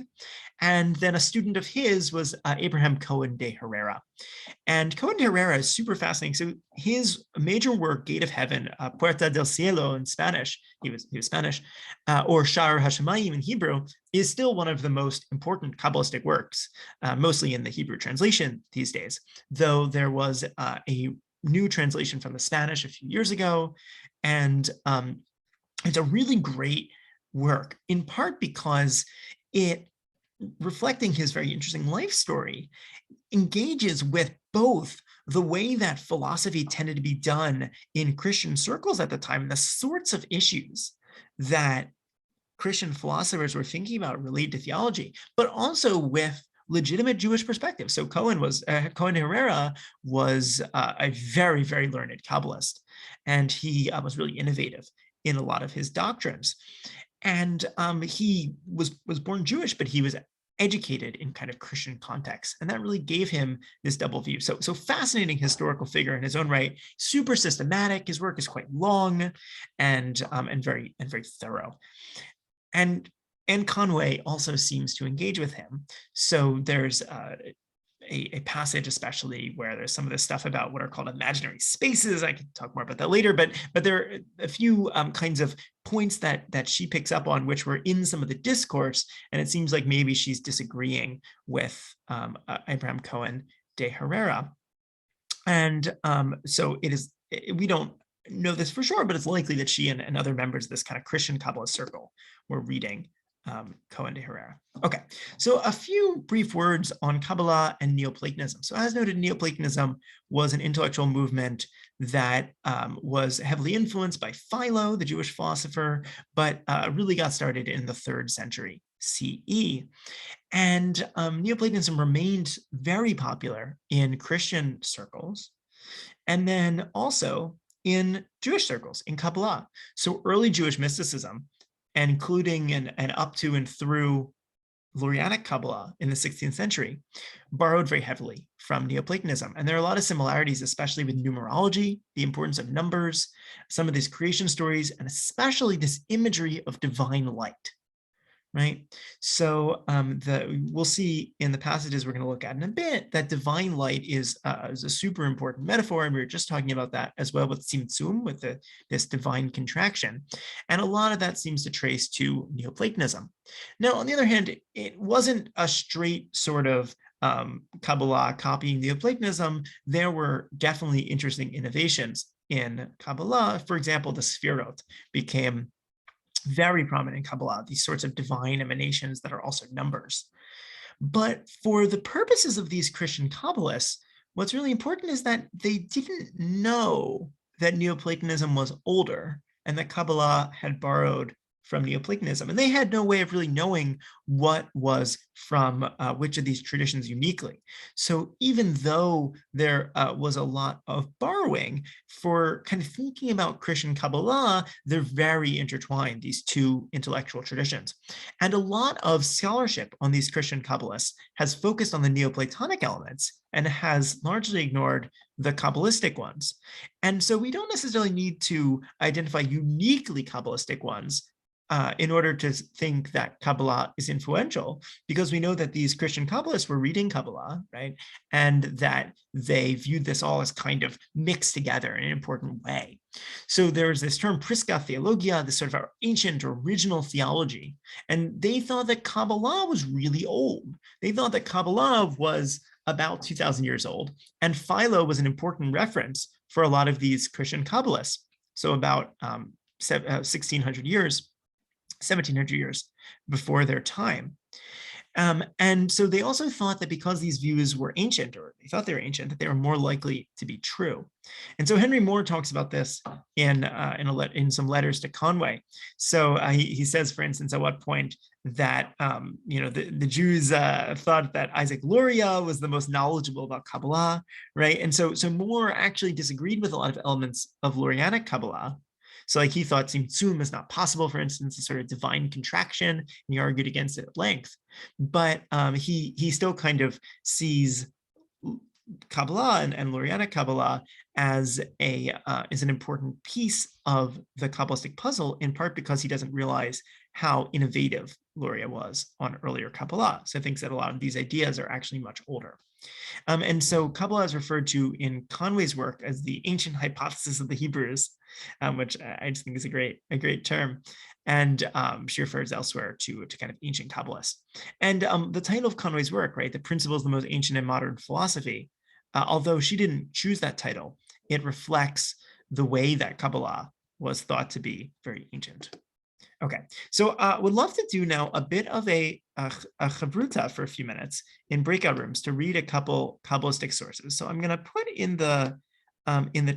And then a student of his was Abraham Cohen de Herrera. And Cohen de Herrera is super fascinating. So his major work, Gate of Heaven, Puerta del Cielo in Spanish, he was Spanish, or Sha'ar HaShamayim in Hebrew, is still one of the most important Kabbalistic works, mostly in the Hebrew translation these days, though there was a new translation from the Spanish a few years ago. And it's a really great work, in part because it, reflecting his very interesting life story, engages with both the way that philosophy tended to be done in Christian circles at the time, the sorts of issues that Christian philosophers were thinking about related to theology, but also with legitimate Jewish perspective. So Cohen Herrera was a very, very learned Kabbalist, and he was really innovative in a lot of his doctrines. And he was born Jewish, but he was educated in kind of Christian context, and that really gave him this double view. So fascinating historical figure in his own right, super systematic. His work is quite long and very thorough. And Conway also seems to engage with him. So there's a passage especially where there's some of this stuff about what are called imaginary spaces. I could talk more about that later, but there are a few kinds of points that she picks up on, which were in some of the discourse, and it seems like maybe she's disagreeing with Abraham Cohen de Herrera. And so it is, we don't know this for sure, but it's likely that she and other members of this kind of Christian Kabbalah circle were reading Cohen de Herrera. Okay, so a few brief words on Kabbalah and Neoplatonism. So as noted, Neoplatonism was an intellectual movement that was heavily influenced by Philo, the Jewish philosopher, but really got started in the 3rd century CE. And Neoplatonism remained very popular in Christian circles, and then also in Jewish circles, in Kabbalah. So early Jewish mysticism, including and up to and through Lurianic Kabbalah in the 16th century, borrowed very heavily from Neoplatonism. And there are a lot of similarities, especially with numerology, the importance of numbers, some of these creation stories, and especially this imagery of divine light, right? So we'll see in the passages we're going to look at in a bit that divine light is a super important metaphor, and we were just talking about that as well with Tzimtzum, with this divine contraction. And a lot of that seems to trace to Neoplatonism. Now, on the other hand, it wasn't a straight sort of Kabbalah copying Neoplatonism. There were definitely interesting innovations in Kabbalah. For example, the Sfirot became very prominent in Kabbalah, these sorts of divine emanations that are also numbers. But for the purposes of these Christian Kabbalists, what's really important is that they didn't know that Neoplatonism was older and that Kabbalah had borrowed from Neoplatonism. And they had no way of really knowing what was from which of these traditions uniquely. So even though there was a lot of borrowing for kind of thinking about Christian Kabbalah, they're very intertwined, these two intellectual traditions. And a lot of scholarship on these Christian Kabbalists has focused on the Neoplatonic elements and has largely ignored the Kabbalistic ones. And so we don't necessarily need to identify uniquely Kabbalistic ones in order to think that Kabbalah is influential, because we know that these Christian Kabbalists were reading Kabbalah, right? And that they viewed this all as kind of mixed together in an important way. So there's this term Prisca Theologia, this sort of ancient original theology. And they thought that Kabbalah was really old. They thought that Kabbalah was about 2,000 years old. And Philo was an important reference for a lot of these Christian Kabbalists. So about 1,600 years, 1,700 years before their time. And so they also thought that because these views were ancient, or they thought they were ancient, that they were more likely to be true. And so Henry Moore talks about this in some letters to Conway. So he says, for instance, at what point that the Jews thought that Isaac Luria was the most knowledgeable about Kabbalah, right? And so Moore actually disagreed with a lot of elements of Lurianic Kabbalah. So like he thought Tzimtzum is not possible, for instance, a sort of divine contraction, and he argued against it at length. But he still kind of sees Kabbalah and Lurianic Kabbalah as an important piece of the Kabbalistic puzzle, in part because he doesn't realize how innovative Luria was on earlier Kabbalah. So he thinks that a lot of these ideas are actually much older. And so Kabbalah is referred to in Conway's work as the ancient hypothesis of the Hebrews, which I just think is a great term. And she refers elsewhere to kind of ancient Kabbalists. And the title of Conway's work, right, The Principles of the Most Ancient and Modern Philosophy, although she didn't choose that title, it reflects the way that Kabbalah was thought to be very ancient. Okay, so would love to do now a bit of a chavruta for a few minutes in breakout rooms to read a couple Kabbalistic sources. So I'm going to put in the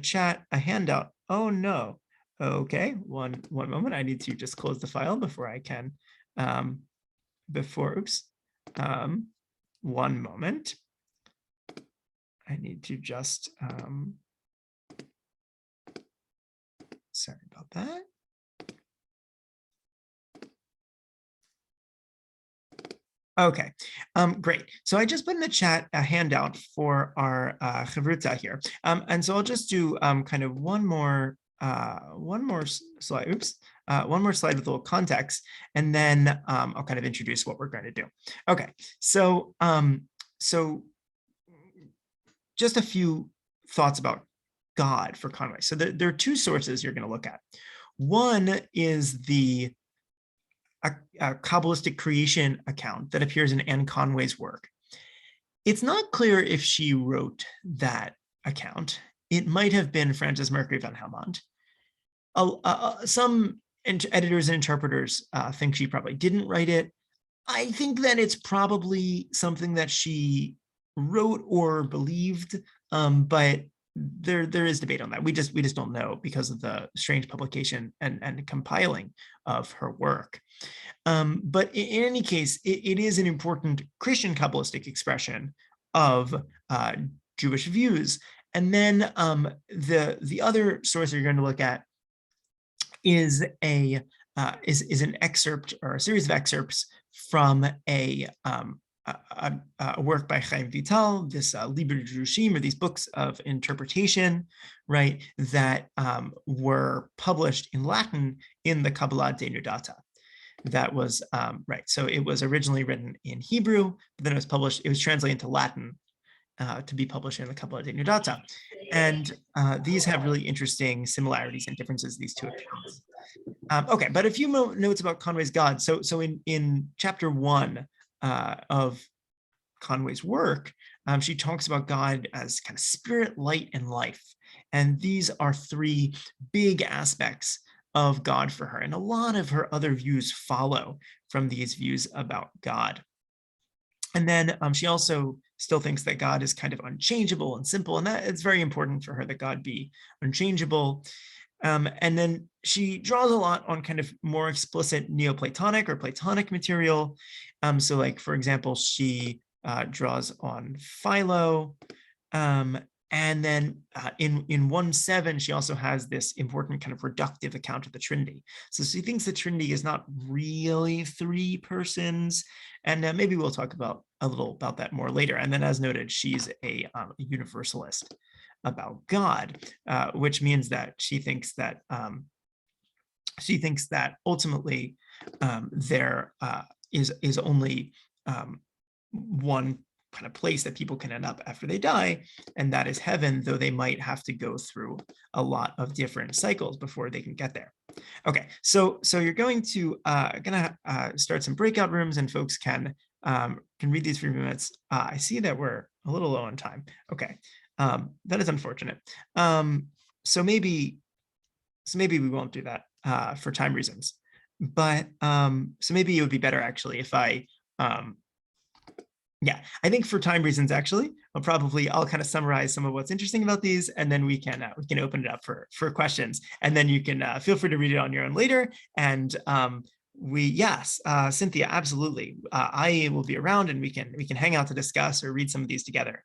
chat a handout. Oh no. Okay, one moment. I need to just close the file before I can. One moment. I need to just. Sorry about that. Okay, great. So I just put in the chat a handout for our chavruta here. And so I'll just do kind of one more slide. Oops. One more slide with a little context, and then I'll kind of introduce what we're going to do. Okay, so just a few thoughts about God for Conway. So there are two sources you're going to look at. One is a Kabbalistic creation account that appears in Anne Conway's work. It's not clear if she wrote that account. It might have been Frances Mercury van Helmont. Some editors and interpreters think she probably didn't write it. I think that it's probably something that she wrote or believed, but there is debate on that. We just don't know because of the strange publication and compiling of her work. But in any case, it is an important Christian Kabbalistic expression of Jewish views. And then the other source you're going to look at is an excerpt or a series of excerpts from a work by Chaim Vital, this Liber Drushim, or these books of interpretation, right, that were published in Latin in the Kabbalah Denudata. That was, right, so it was originally written in Hebrew, but then it was translated into Latin to be published in the Kabbalah Denudata. And these have really interesting similarities and differences, these two accounts. Okay, but a few notes about Conway's God. So in chapter 1 of Conway's work, she talks about God as kind of spirit, light, and life. And these are three big aspects of God for her. And a lot of her other views follow from these views about God. And then she also still thinks that God is kind of unchangeable and simple. And that it's very important for her that God be unchangeable. And then she draws a lot on kind of more explicit Neoplatonic or Platonic material. So like, for example, she draws on Philo. And then in 1.7, she also has this important kind of reductive account of the Trinity. So she thinks the Trinity is not really 3 persons. And maybe we'll talk about a little about that more later. And then as noted, she's a universalist about God, which means that she thinks that ultimately there is only one kind of place that people can end up after they die, and that is heaven, though they might have to go through a lot of different cycles before they can get there. Okay, so you're going to start some breakout rooms, and folks can read these for minutes. I see that we're a little low on time. Okay, that is unfortunate. So maybe we won't do that for time reasons. But so maybe it would be better actually if I yeah, I think for time reasons, actually, I'll kind of summarize some of what's interesting about these, and then we can open it up for questions, and then you can feel free to read it on your own later. And Cynthia, absolutely, I will be around, and we can hang out to discuss or read some of these together.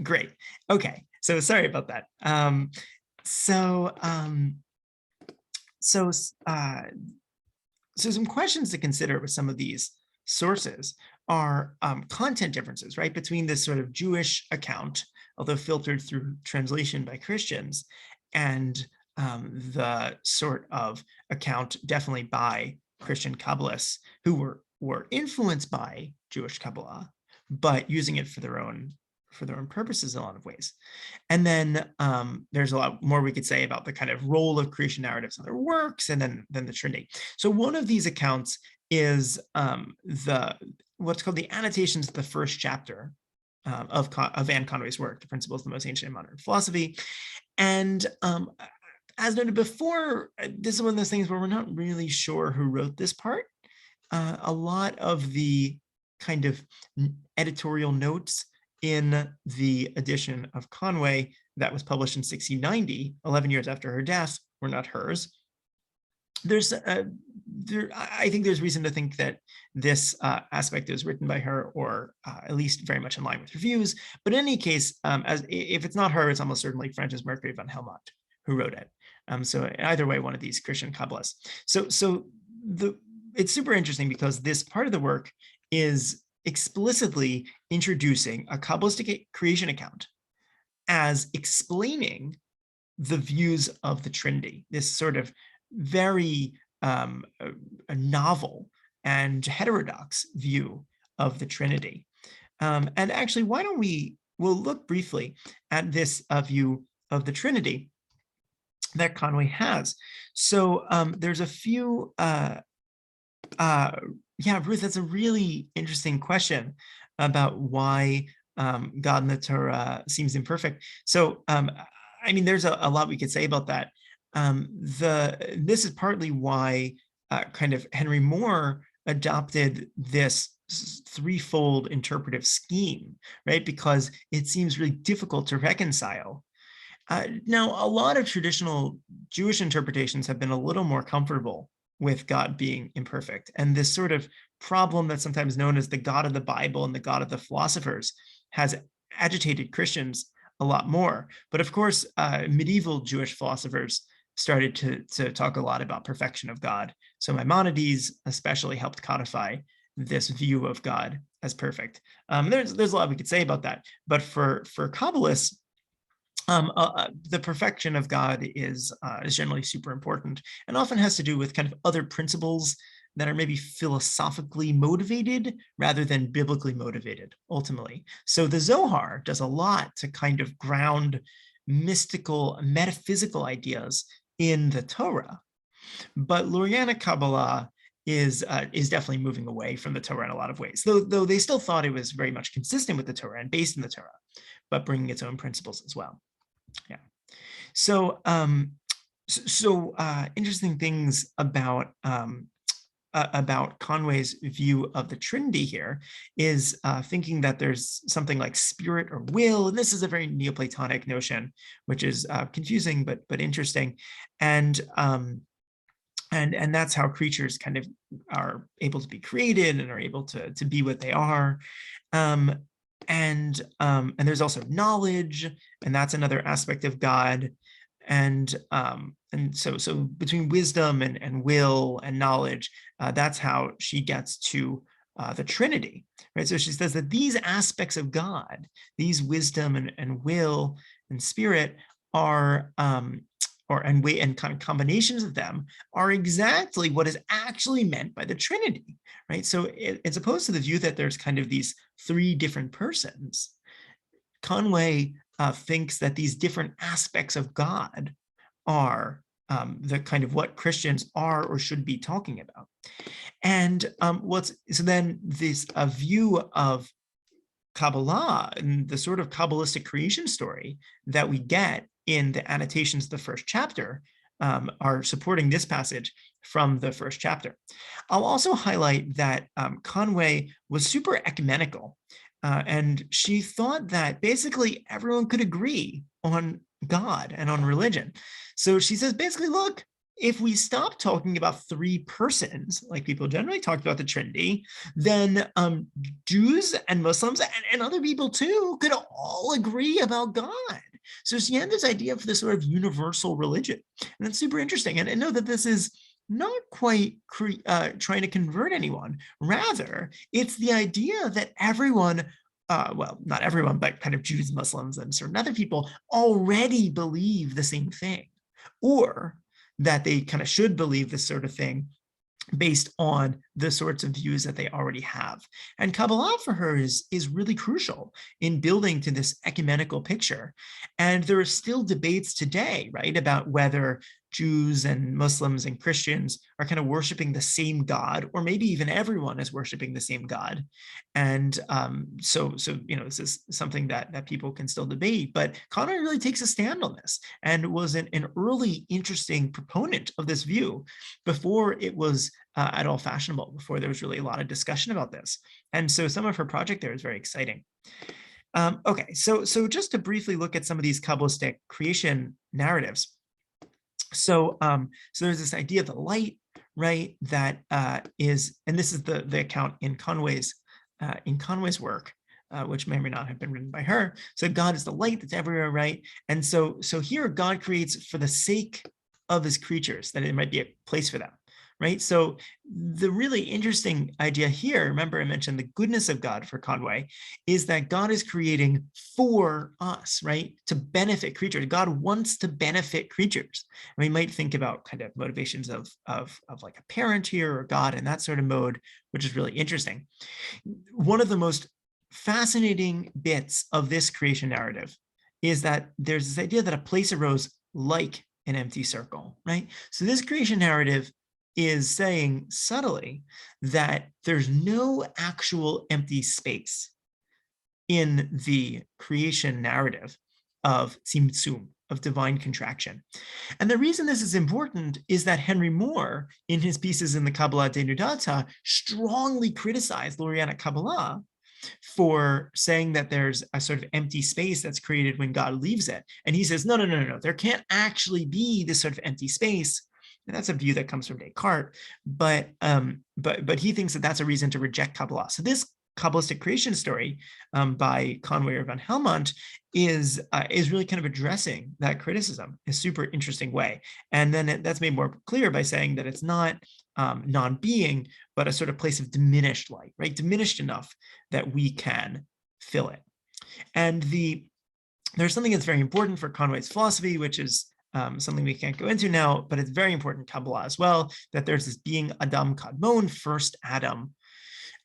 Great. Okay. So sorry about that. So some questions to consider with some of these sources are content differences, right, between this sort of Jewish account, although filtered through translation by Christians, and the sort of account definitely by Christian Kabbalists who were influenced by Jewish Kabbalah, but using it for their own purposes in a lot of ways. And then there's a lot more we could say about the kind of role of creation narratives in their works, and then the Trinity. So one of these accounts is what's called the annotations of the first chapter of Anne Conway's work, The Principles of the Most Ancient and Modern Philosophy. And as noted before, this is one of those things where we're not really sure who wrote this part. A lot of the kind of editorial notes in the edition of Conway that was published in 1690, 11 years after her death, were not hers. I think there's reason to think that this aspect is written by her, or at least very much in line with her views. But in any case, if it's not her, it's almost certainly Francis Mercury von Helmont who wrote it. So either way, one of these Christian Kabbalists. It's super interesting because this part of the work is explicitly introducing a Kabbalistic creation account as explaining the views of the Trinity, this sort of very a novel and heterodox view of the Trinity. And actually, we'll look briefly at this view of the Trinity that Conway has. So there's a few, Ruth, that's a really interesting question about why God in the Torah seems imperfect. So, I mean, there's a lot we could say about that. This is partly why kind of Henry Moore adopted this threefold interpretive scheme, right? Because it seems really difficult to reconcile. Now, a lot of traditional Jewish interpretations have been a little more comfortable with God being imperfect. And this sort of problem that's sometimes known as the God of the Bible and the God of the philosophers has agitated Christians a lot more. But of course, medieval Jewish philosophers started to talk a lot about perfection of God. So Maimonides especially helped codify this view of God as perfect. There's a lot we could say about that. But for Kabbalists, the perfection of God is generally super important, and often has to do with kind of other principles that are maybe philosophically motivated rather than biblically motivated, ultimately. So the Zohar does a lot to kind of ground mystical, metaphysical ideas in the Torah. But Lurianic Kabbalah is definitely moving away from the Torah in a lot of ways, though they still thought it was very much consistent with the Torah and based in the Torah, but bringing its own principles as well. Yeah. So interesting things about about Conway's view of the Trinity here is thinking that there's something like spirit or will, and this is a very Neoplatonic notion, which is confusing but interesting, and that's how creatures kind of are able to be created and are able to be what they are. And there's also knowledge, and that's another aspect of God. And so between wisdom and will and knowledge, that's how she gets to the Trinity, right? So she says that these aspects of God, these wisdom and will and spirit are and kind of combinations of them are exactly what is actually meant by the Trinity, right? So as opposed to the view that there's kind of these three different persons, Conway thinks that these different aspects of God are the kind of what Christians are or should be talking about. And so then this view of Kabbalah and the sort of Kabbalistic creation story that we get in the annotations of the first chapter are supporting this passage from the first chapter. I'll also highlight that Conway was super ecumenical, and she thought that basically everyone could agree on God and on religion. So she says, basically, look, if we stop talking about three persons, like people generally talk about the Trinity, then Jews and Muslims and other people too could all agree about God. So she had this idea for this sort of universal religion. And it's super interesting. And know that this is not quite trying to convert anyone. Rather, it's the idea that everyone, well, not everyone, but kind of Jews, Muslims, and certain other people already believe the same thing, or that they kind of should believe this sort of thing based on the sorts of views that they already have. And Kabbalah for her is really crucial in building to this ecumenical picture. And there are still debates today, right, about whether Jews and Muslims and Christians are kind of worshiping the same God, or maybe even everyone is worshiping the same God. And so this is something that people can still debate, but Conway really takes a stand on this and was an early interesting proponent of this view before it was at all fashionable, before there was really a lot of discussion about this. And so some of her project there is very exciting. Okay, so just to briefly look at some of these Kabbalistic creation narratives. So there's this idea of the light, right? That is, and this is the account in Conway's work, which may or may not have been written by her. So God is the light that's everywhere, right? And so here God creates for the sake of his creatures, that it might be a place for them, right? So the really interesting idea here, remember I mentioned the goodness of God for Conway, is that God is creating for us, right? To benefit creatures. God wants to benefit creatures. And we might think about kind of motivations of like a parent here, or God in that sort of mode, which is really interesting. One of the most fascinating bits of this creation narrative is that there's this idea that a place arose like an empty circle, right? So this creation narrative is saying subtly that there's no actual empty space in the creation narrative of Tzimtzum, of divine contraction. And the reason this is important is that Henry Moore, in his pieces in the Kabbalah Denudata, strongly criticized Lurianic Kabbalah for saying that there's a sort of empty space that's created when God leaves it. And he says, no, there can't actually be this sort of empty space. And that's a view that comes from Descartes, but he thinks that that's a reason to reject Kabbalah. So this Kabbalistic creation story by Conway or Van Helmont is really kind of addressing that criticism in a super interesting way. And then that's made more clear by saying that it's not non-being, but a sort of place of diminished light, right? Diminished enough that we can fill it. And there's something that's very important for Conway's philosophy, which is something we can't go into now, but it's very important in Kabbalah as well, that there's this being Adam Kadmon, first Adam,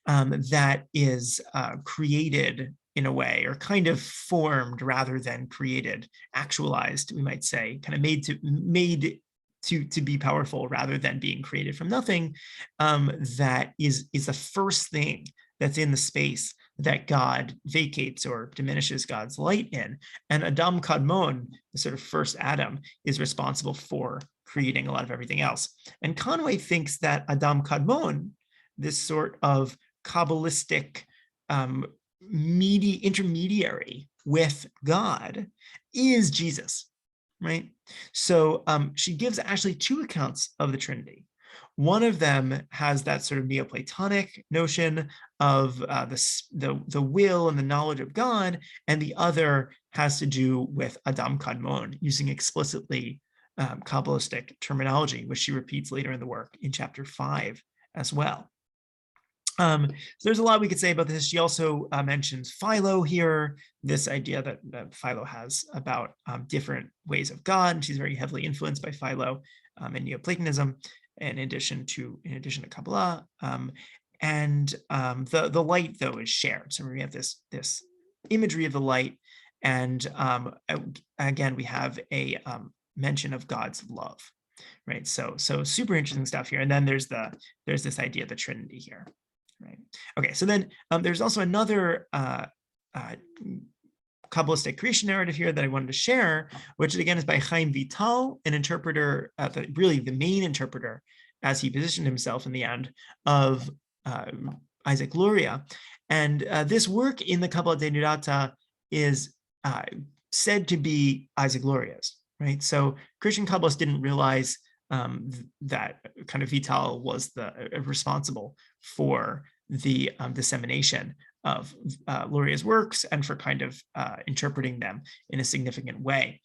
that is created in a way, or kind of formed rather than created, actualized, we might say, kind of made to be powerful rather than being created from nothing, that is the first thing that's in the space that God vacates or diminishes God's light in. And Adam Kadmon, the sort of first Adam, is responsible for creating a lot of everything else. And Conway thinks that Adam Kadmon, this sort of Kabbalistic intermediary with God, is Jesus, right? So she gives actually two accounts of the Trinity. One of them has that sort of Neoplatonic notion of the will and the knowledge of God, and the other has to do with Adam Kadmon, using explicitly Kabbalistic terminology, which she repeats later in the work in chapter 5 as well. So there's a lot we could say about this. She also mentions Philo here, this idea that Philo has about different ways of God, and she's very heavily influenced by Philo and Neoplatonism, in addition to Kabbalah. The light, though, is shared. So we have this imagery of the light, and again, we have a mention of God's love, right? So super interesting stuff here. And then there's this idea of the Trinity here. Right. Okay, so then there's also another Kabbalistic creation narrative here that I wanted to share, which again is by Chaim Vital, an interpreter, really the main interpreter, as he positioned himself in the end, of Isaac Luria. And this work in the Kabbalah de Nudata is said to be Isaac Luria's, right? So Christian Kabbalists didn't realize that kind of Vital was responsible for the dissemination of Luria's works and for kind of interpreting them in a significant way.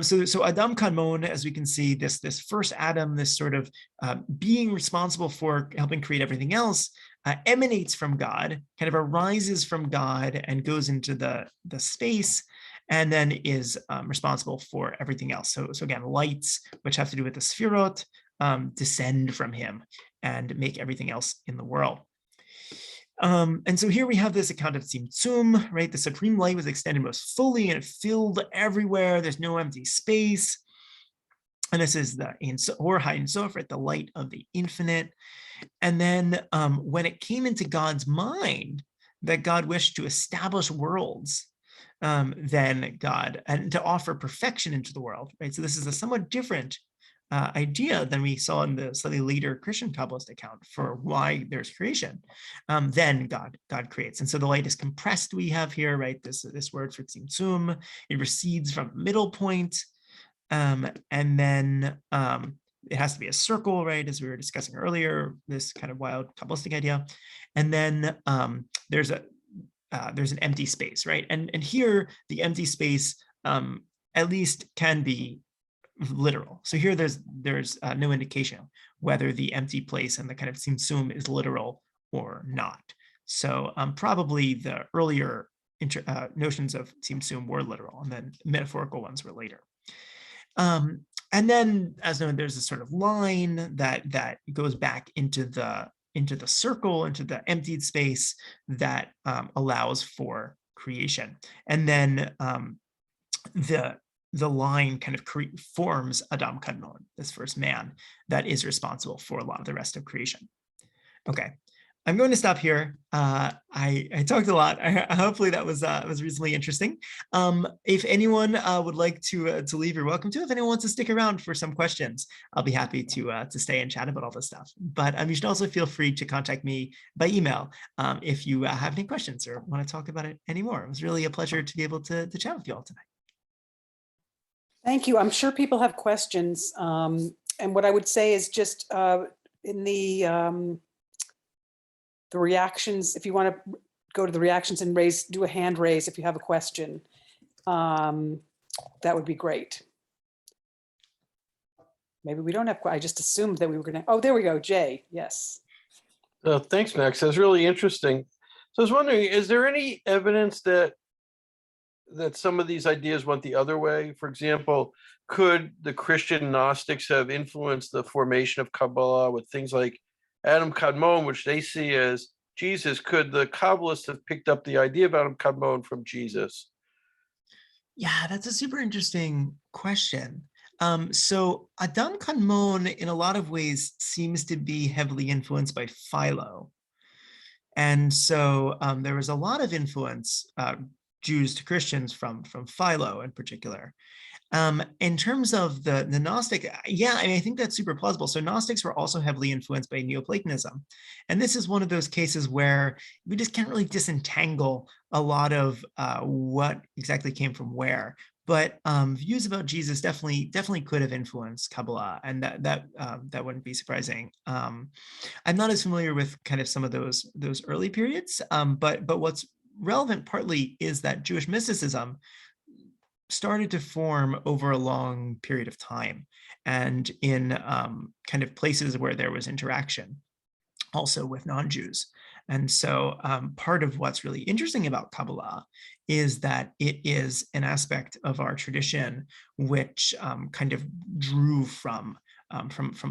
So Adam Kadmon, as we can see, this first Adam, this sort of being responsible for helping create everything else, emanates from God, kind of arises from God and goes into the space, and then is responsible for everything else. So again, lights, which have to do with the Sphirot, descend from him and make everything else in the world. And so here we have this account of Tzimtzum, right? The supreme light was extended most fully and it filled everywhere. There's no empty space. And this is the Or Ha Ein Sof, right? The light of the infinite. And then when it came into God's mind that God wished to establish worlds, then God, and to offer perfection into the world, right? So this is a somewhat different idea than we saw in the slightly later Christian Kabbalist account for why there's creation. Then God creates, and so the light is compressed. We have here, right, this word for tzimtzum. It recedes from the middle point, and then it has to be a circle, right, as we were discussing earlier. This kind of wild Kabbalistic idea, and then there's an empty space, right? And here the empty space at least can be literal. So here there's no indication whether the empty place and the kind of tzimtzum is literal or not. So probably the earlier notions of tzimtzum were literal, and then metaphorical ones were later. And then, as known, there's a sort of line that goes back into the circle, into the emptied space that allows for creation. And then the line kind of forms Adam Kadmon, this first man that is responsible for a lot of the rest of creation. Okay, I'm going to stop here. I talked a lot. Hopefully that was reasonably interesting. If anyone would like to leave, you're welcome to. If anyone wants to stick around for some questions, I'll be happy to stay and chat about all this stuff. But you should also feel free to contact me by email if you have any questions or want to talk about it anymore. It was really a pleasure to be able to chat with you all tonight. Thank you. I'm sure people have questions. And what I would say is just in the reactions, if you want to go to the reactions and do a hand raise if you have a question, that would be great. Maybe we don't have, I just assumed that we were going to, oh, there we go, Jay, yes. Thanks, Max. That's really interesting. So I was wondering, is there any evidence that some of these ideas went the other way? For example, could the Christian Gnostics have influenced the formation of Kabbalah with things like Adam Kadmon, which they see as Jesus? Could the Kabbalists have picked up the idea of Adam Kadmon from Jesus? Yeah, that's a super interesting question. So Adam Kadmon, in a lot of ways, seems to be heavily influenced by Philo. And so there was a lot of influence, Jews to Christians, from Philo in particular. In terms of the Gnostic, yeah, I mean, I think that's super plausible. So Gnostics were also heavily influenced by Neoplatonism. And this is one of those cases where we just can't really disentangle a lot of what exactly came from where. But views about Jesus definitely could have influenced Kabbalah, and that wouldn't be surprising. I'm not as familiar with kind of some of those early periods, but what's relevant partly is that Jewish mysticism started to form over a long period of time, and in kind of places where there was interaction also with non-Jews. And so part of what's really interesting about Kabbalah is that it is an aspect of our tradition which kind of drew from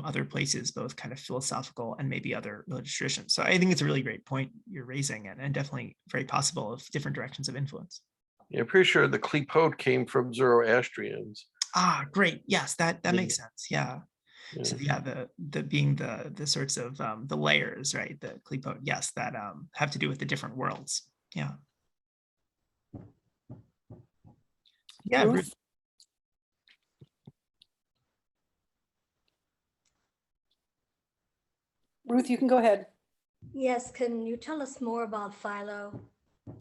other places, both kind of philosophical and maybe other religious traditions. So I think it's a really great point you're raising, and definitely very possible of different directions of influence. Yeah, I'm pretty sure the Klipot came from Zoroastrians. Ah, great. Yes, that Yeah. makes sense. Yeah. Yeah. So yeah, the being the sorts of the layers, right? The Klipot, yes, that have to do with the different worlds. Yeah. Yeah. Ruth? Ruth, you can go ahead. Yes, can you tell us more about Philo?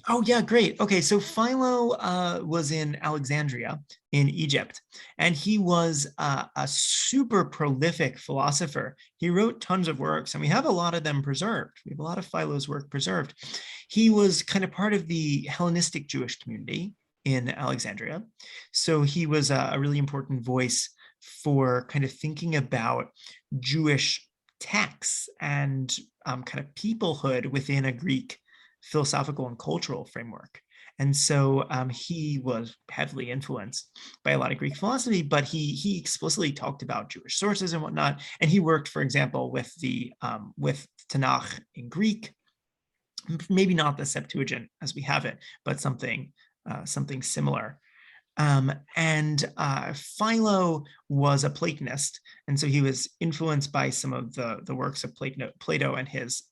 Oh yeah, great. Okay, so Philo was in Alexandria in Egypt, and he was a super prolific philosopher. He wrote tons of works, and we have a lot of them preserved. We have a lot of Philo's work preserved. He was kind of part of the Hellenistic Jewish community in Alexandria. So he was a really important voice for kind of thinking about Jewish texts and kind of peoplehood within a Greek philosophical and cultural framework. And so he was heavily influenced by a lot of Greek philosophy, but he explicitly talked about Jewish sources and whatnot. And he worked, for example, with Tanakh in Greek, maybe not the Septuagint as we have it, but something similar. And Philo was a Platonist, and so he was influenced by some of the works of Plato and his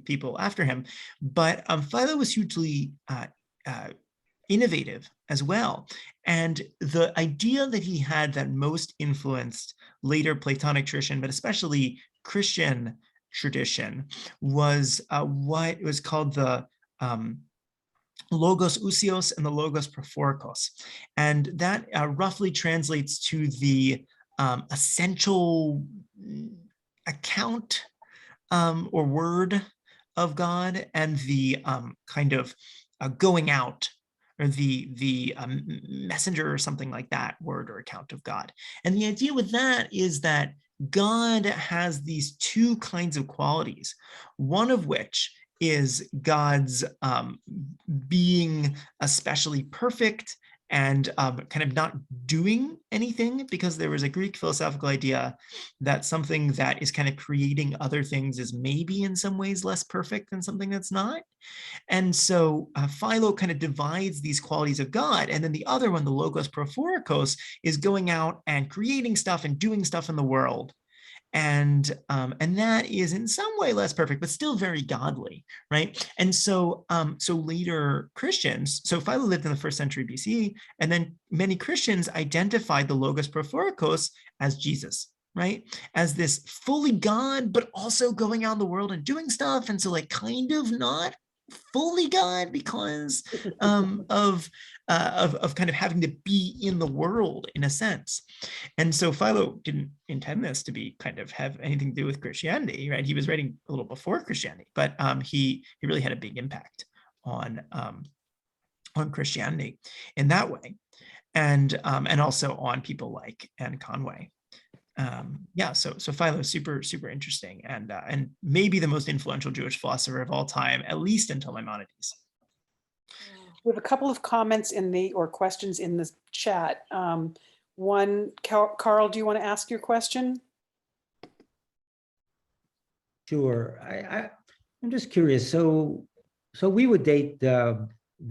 people after him. But Philo was hugely innovative as well. And the idea that he had that most influenced later Platonic tradition, but especially Christian tradition, was what was called the Logos Ousios and the Logos Prophorikos. And that roughly translates to the essential account or word of God, and the kind of going out, or the messenger or something like that, word or account of God. And the idea with that is that God has these two kinds of qualities, one of which is God's being especially perfect and kind of not doing anything, because there was a Greek philosophical idea that something that is kind of creating other things is maybe in some ways less perfect than something that's not. And so Philo kind of divides these qualities of God. And then the other one, the Logos Prophorikos, is going out and creating stuff and doing stuff in the world. And that is in some way less perfect, but still very godly, right? And so so later Christians, so Philo lived in the 1st century BCE, and then many Christians identified the Logos Prophorikos as Jesus, right? As this fully God, but also going out in the world and doing stuff. And so like kind of not fully God because of kind of having to be in the world in a sense. And so Philo didn't intend this to be kind of have anything to do with Christianity, right? He was writing a little before Christianity, but he really had a big impact on Christianity in that way, and also on people like Anne Conway. Yeah, so Philo is super interesting, and maybe the most influential Jewish philosopher of all time, at least until Maimonides. We have a couple of comments or questions in the chat. One, Carl, do you want to ask your question? Sure. I'm just curious. So we would date the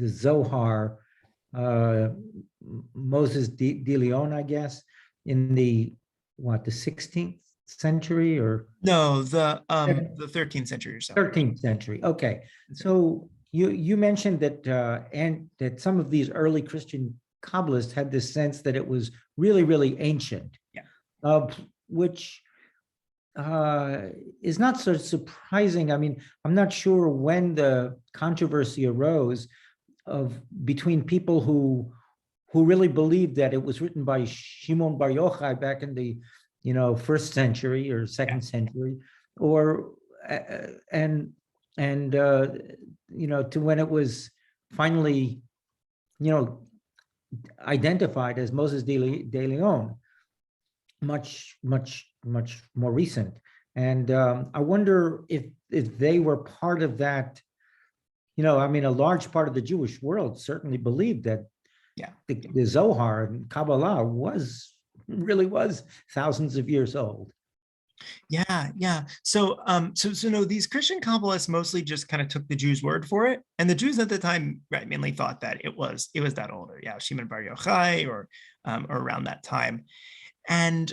Zohar, Moses de Leon, I guess, in the 16th century, or no, the 13th century or so. 13th century. Okay. So you mentioned that and that some of these early Christian Kabbalists had this sense that it was really, really ancient. Yeah. Which is not so surprising. I mean, I'm not sure when the controversy arose between people who really believed that it was written by Shimon Bar Yochai back in the, first century or second century, or to when it was finally, identified as Moses de Leon, much more recent. And I wonder if they were part of that. I mean, a large part of the Jewish world certainly believed that the Zohar and Kabbalah really was thousands of years old. Yeah. So no, these Christian Kabbalists mostly just kind of took the Jews' word for it, and the Jews at the time, right, mainly thought that it was that older, Shimon Bar Yochai or around that time. And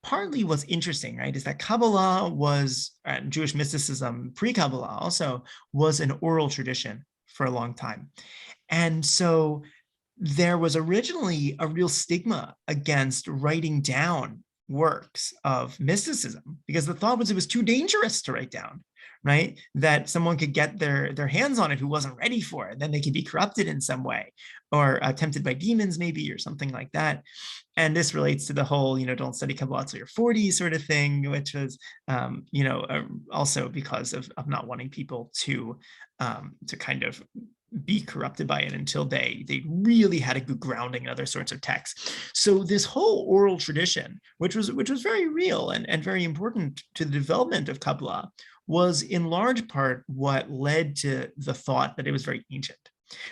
partly what's interesting, right, is that Kabbalah was, Jewish mysticism pre-Kabbalah also was an oral tradition for a long time, and so there was originally a real stigma against writing down works of mysticism, because the thought was it was too dangerous to write down, right? That someone could get their hands on it who wasn't ready for it, then they could be corrupted in some way, or tempted by demons maybe, or something like that. And this relates to the whole, don't study Kabbalah till you're 40 sort of thing, which was, also because of not wanting people to kind of be corrupted by it until they really had a good grounding in other sorts of texts. So this whole oral tradition, which was very real and very important to the development of Kabbalah, was in large part what led to the thought that it was very ancient,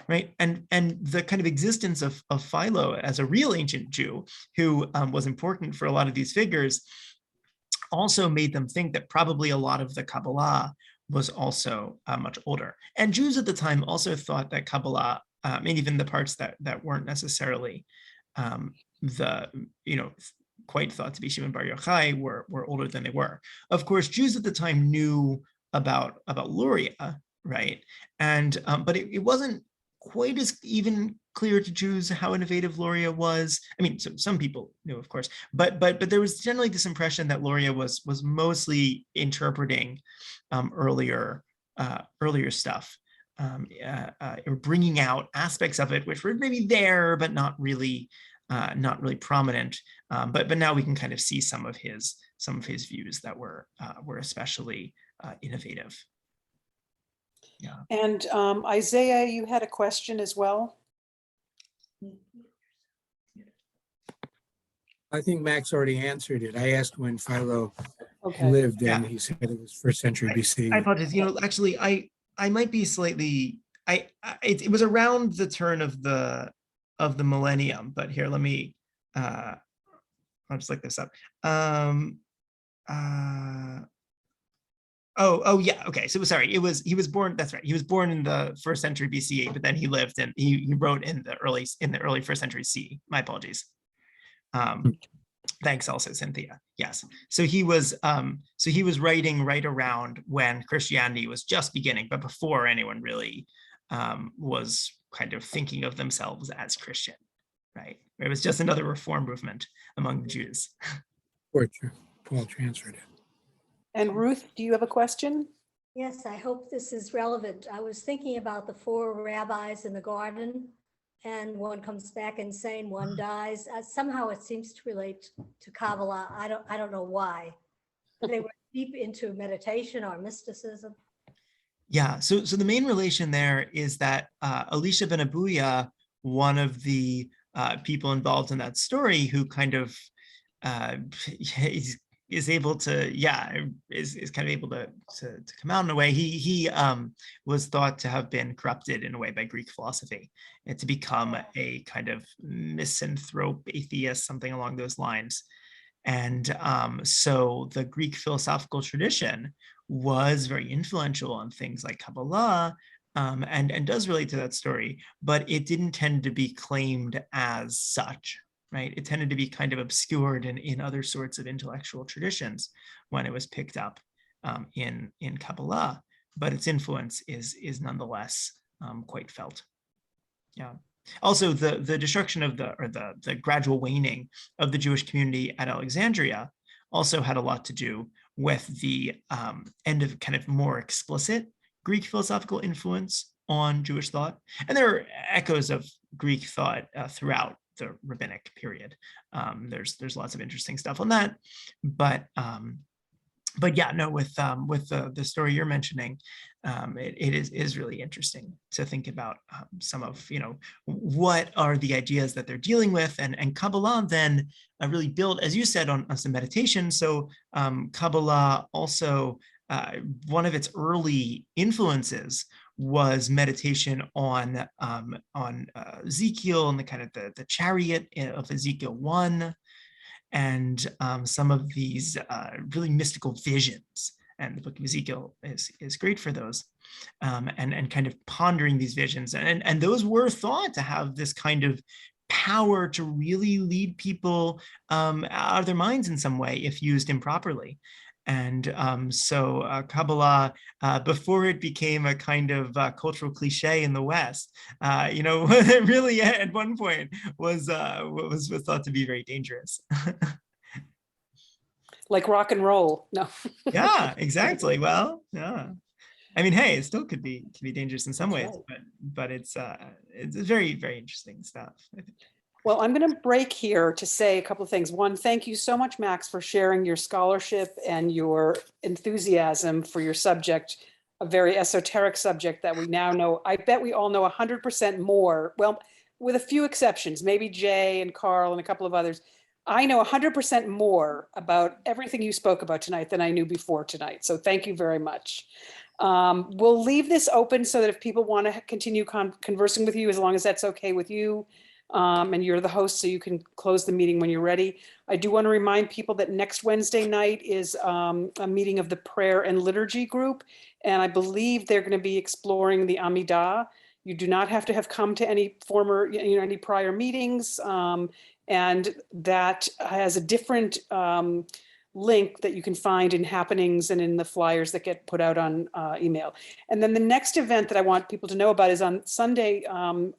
right? And the kind of existence of Philo as a real ancient Jew who was important for a lot of these figures also made them think that probably a lot of the Kabbalah was also much older. And Jews at the time also thought that Kabbalah, and even the parts that weren't necessarily quite thought to be Shimon Bar Yochai were older than they were. Of course, Jews at the time knew about Luria, right? And but it wasn't quite as even clear to Jews how innovative Luria was. I mean, so some people knew, of course, but there was generally this impression that Luria was mostly interpreting earlier stuff, or bringing out aspects of it which were maybe there but not really prominent. But now we can kind of see some of his views that were especially innovative. Yeah. And Isaiah, you had a question as well. I think Max already answered it. I asked when Philo Okay. lived, and Yeah. he said it was first century BC. I apologize. Actually, I might be slightly. It was around the turn of the millennium. But here, let me. I'll just look this up. Oh yeah. Okay. So sorry. He was born. That's right. He was born in the first century BCE, but then he lived and he wrote in the early first century CE. My apologies. Thanks also, Cynthia. Yes. So he was writing right around when Christianity was just beginning, but before anyone really was kind of thinking of themselves as Christian, right? It was just another reform movement among the Jews. Paul transferred it. And Ruth, do you have a question? Yes, I hope this is relevant. I was thinking about the 4 rabbis in the garden, and one comes back insane, one dies. Somehow it seems to relate to Kabbalah. I don't know why. They were deep into meditation or mysticism. Yeah, so the main relation there is that Elisha ben Abuya, one of the people involved in that story, who kind of is able to, is kind of able to come out in a way. He was thought to have been corrupted in a way by Greek philosophy and to become a kind of misanthrope atheist, something along those lines. And so the Greek philosophical tradition was very influential on things like Kabbalah, and does relate to that story, but it didn't tend to be claimed as such. Right? It tended to be kind of obscured in other sorts of intellectual traditions when it was picked up in Kabbalah, but its influence is nonetheless quite felt. Yeah. Also, the destruction of the gradual waning of the Jewish community at Alexandria also had a lot to do with the end of kind of more explicit Greek philosophical influence on Jewish thought. And there are echoes of Greek thought throughout the rabbinic period. There's lots of interesting stuff on that, but yeah, no, with the story you're mentioning, it is really interesting to think about some of, what are the ideas that they're dealing with, and Kabbalah then really built, as you said, on some meditation. So Kabbalah also, one of its early influences was meditation on Ezekiel and the kind of the chariot of Ezekiel 1. And some of these really mystical visions. And the book of Ezekiel is great for those. And kind of pondering these visions. And those were thought to have this kind of power to really lead people out of their minds in some way if used improperly. And so Kabbalah, before it became a kind of cultural cliche in the West, really at one point was thought to be very dangerous. Like rock and roll. No. Yeah, exactly. Well, yeah. I mean, hey, it still could be dangerous in some That's ways, right. but it's very, very interesting stuff, I think. Well, I'm going to break here to say a couple of things. One, thank you so much, Max, for sharing your scholarship and your enthusiasm for your subject, a very esoteric subject that we now know. I bet we all know 100% more. Well, with a few exceptions, maybe Jay and Carl and a couple of others. I know 100% more about everything you spoke about tonight than I knew before tonight. So thank you very much. We'll leave this open so that if people want to continue conversing with you, as long as that's okay with you, and you're the host, so you can close the meeting when you're ready. I do want to remind people that next Wednesday night is a meeting of the prayer and liturgy group, and I believe they're going to be exploring the Amidah. You do not have to have come to any any prior meetings, and that has a different link that you can find in happenings and in the flyers that get put out on email. And then the next event that I want people to know about is on Sunday,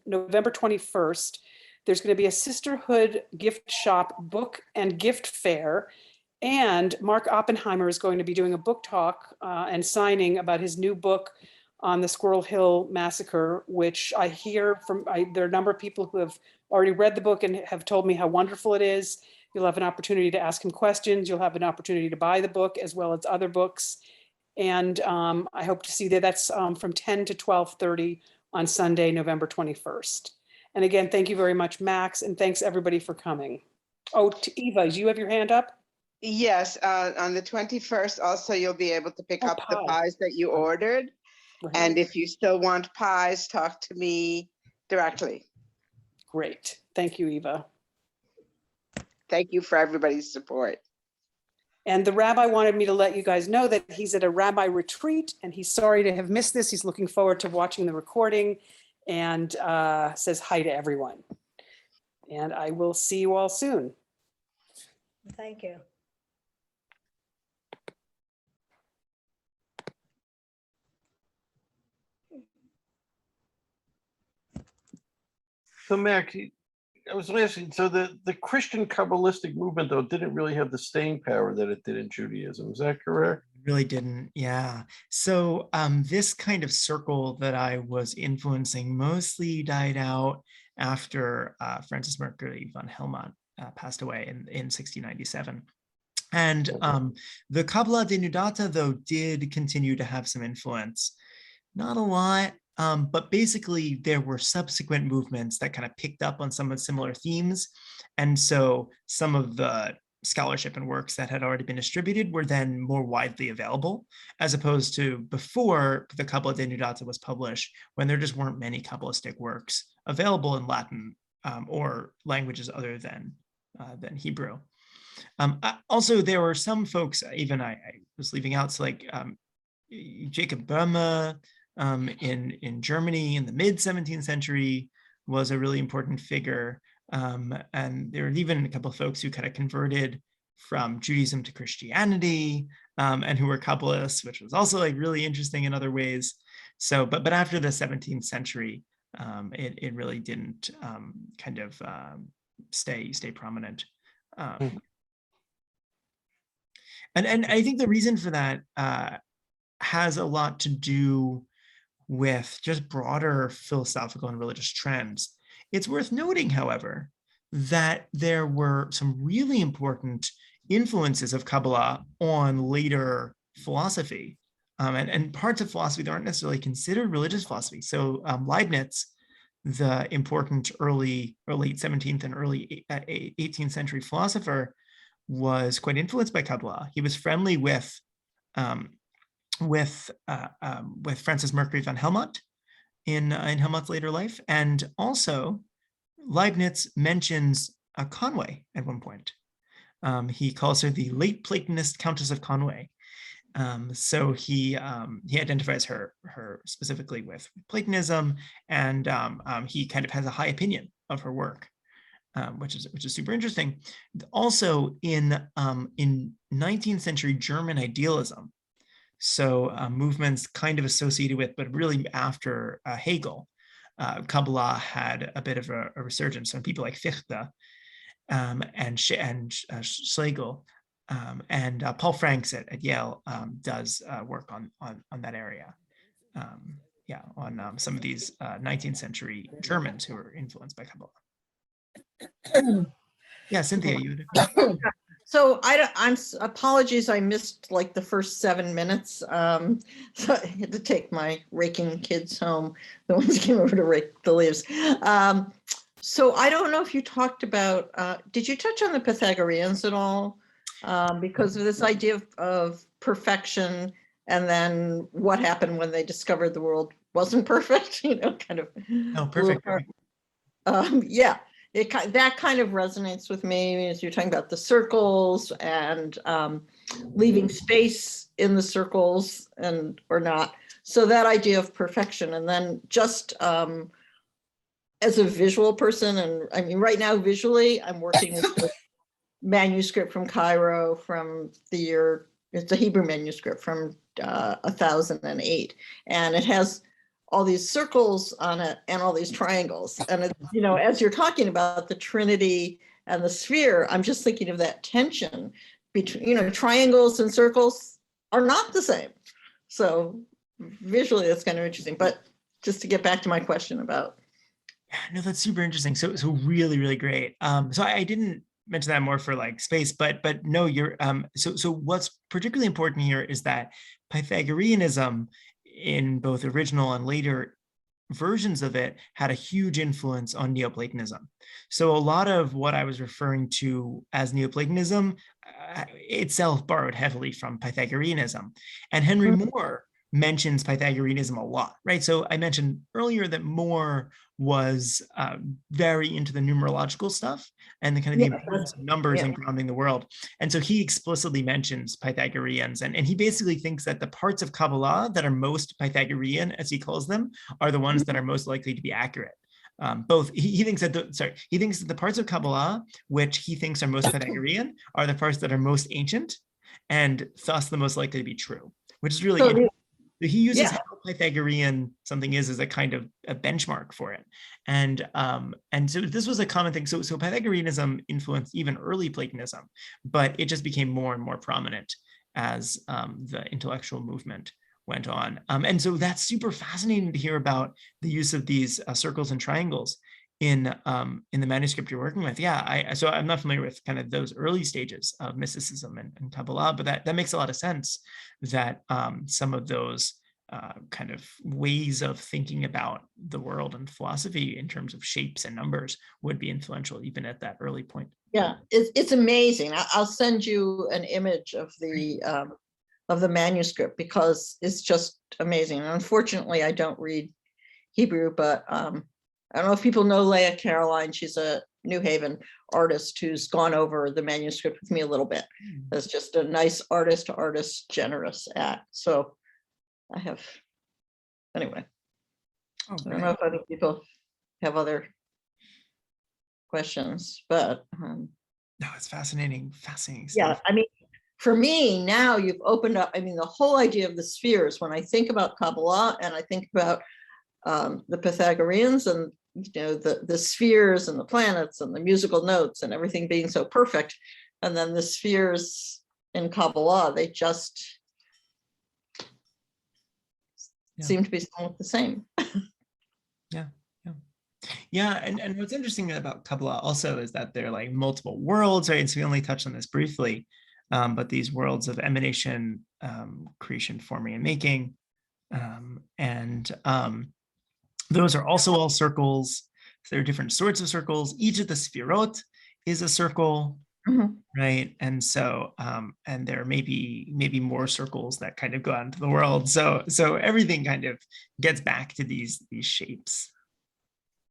November 21st. There's going to be a sisterhood gift shop book and gift fair. And Mark Oppenheimer is going to be doing a book talk and signing about his new book on the Squirrel Hill Massacre, which I hear from, there are a number of people who have already read the book and have told me how wonderful it is. You'll have an opportunity to ask him questions. You'll have an opportunity to buy the book as well as other books. And I hope to see you there. That's from 10 to 12:30 on Sunday, November 21st. And again, thank you very much, Max, and thanks everybody for coming. Oh, Eva, do you have your hand up? Yes, on the 21st, also, you'll be able to pick up the pies that you ordered. Right. And if you still want pies, talk to me directly. Great. Thank you, Eva. Thank you for everybody's support. And the rabbi wanted me to let you guys know that he's at a rabbi retreat and he's sorry to have missed this. He's looking forward to watching the recording and says hi to everyone. And I will see you all soon. Thank you. So Max, I was asking, so the Christian Kabbalistic movement, though, didn't really have the staying power that it did in Judaism. Is that correct? Really didn't, yeah. So this kind of circle that I was influencing mostly died out after Francis Mercury von Helmont passed away in 1697. And the Kabbalah Denudata, though, did continue to have some influence. Not a lot, but basically there were subsequent movements that kind of picked up on some of similar themes. And so some of the scholarship and works that had already been distributed were then more widely available, as opposed to before the Kabbalah Denudata was published, when there just weren't many Kabbalistic works available in Latin or languages other than Hebrew. Also, there were some folks, even I was leaving out, so like Jacob Böhme in Germany in the mid 17th century was a really important figure. And there were even a couple of folks who kind of converted from Judaism to Christianity and who were Kabbalists, which was also like really interesting in other ways. So, but after the 17th century, it really didn't kind of stay prominent. And I think the reason for that has a lot to do with just broader philosophical and religious trends. It's worth noting, however, that there were some really important influences of Kabbalah on later philosophy, and parts of philosophy that aren't necessarily considered religious philosophy. So Leibniz, the important early or late 17th and early 18th century philosopher, was quite influenced by Kabbalah. He was friendly with Francis Mercury von Helmont in Helmont's later life, and also Leibniz mentions Conway at one point. He calls her the late Platonist Countess of Conway. So he identifies her specifically with Platonism, and he kind of has a high opinion of her work, which is super interesting. Also in 19th century German idealism, so movements kind of associated with, but really after Hegel, Kabbalah had a bit of a resurgence. So people like Fichte and Schlegel, and Paul Franks at Yale does work on that area. On some of these 19th century Germans who were influenced by Kabbalah. Yeah, Cynthia, you would. So apologies, I missed like the first 7 minutes. So I had to take my raking kids home. The ones came over to rake the leaves. So I don't know if you talked about, did you touch on the Pythagoreans at all? Because of this idea of perfection, and then what happened when they discovered the world wasn't perfect, kind of. No, perfect. Yeah. That kind of resonates with me as you're talking about the circles and leaving space in the circles or not. So that idea of perfection, and then just as a visual person, and I mean, right now visually, I'm working with the manuscript from Cairo from the year, it's a Hebrew manuscript from 1008, and it has all these circles on it and all these triangles. And it, as you're talking about the Trinity and the sphere, I'm just thinking of that tension between, triangles and circles are not the same. So visually, that's kind of interesting. But just to get back to my question about. Yeah, no, that's super interesting. So really, really great. So I didn't mention that more for like space, but no, you're so what's particularly important here is that Pythagoreanism, in both original and later versions of it, had a huge influence on Neoplatonism. So a lot of what I was referring to as Neoplatonism itself borrowed heavily from Pythagoreanism. And Henry Moore mentions Pythagoreanism a lot, right? So I mentioned earlier that Moore was very into the numerological stuff and the kind of the importance of numbers and grounding the world. And so he explicitly mentions Pythagoreans, and he basically thinks that the parts of Kabbalah that are most Pythagorean, as he calls them, are the ones that are most likely to be accurate. He thinks that the parts of Kabbalah which he thinks are most Pythagorean are the parts that are most ancient, and thus the most likely to be true, which is really interesting. He uses how Pythagorean something is as a kind of a benchmark for it. And so this was a common thing. So Pythagoreanism influenced even early Platonism, but it just became more and more prominent as the intellectual movement went on. And so that's super fascinating to hear about the use of these circles and triangles in the manuscript you're working with. So I'm not familiar with kind of those early stages of mysticism and Kabbalah, but that makes a lot of sense that some of those kind of ways of thinking about the world and philosophy in terms of shapes and numbers would be influential even at that early point. Yeah, it's amazing. I'll send you an image of the manuscript because it's just amazing. And unfortunately, I don't read Hebrew, but I don't know if people know Leah Caroline. She's a New Haven artist who's gone over the manuscript with me a little bit. That's just a nice artist to artist generous act. So I have, anyway. I don't know if other people have other questions, but. No, it's fascinating stuff. Yeah, I mean, for me now you've opened up, I mean, the whole idea of the spheres, when I think about Kabbalah and I think about the Pythagoreans and, the spheres and the planets and the musical notes and everything being so perfect. And then the spheres in Kabbalah, they just seem to be somewhat the same. Yeah, and what's interesting about Kabbalah also is that there are like multiple worlds, right? And so we only touched on this briefly, but these worlds of emanation, creation, forming, and making, and those are also all circles. So there are different sorts of circles. Each of the sphirot is a circle, right? And so, and there may be more circles that kind of go out into the world. So everything kind of gets back to these shapes.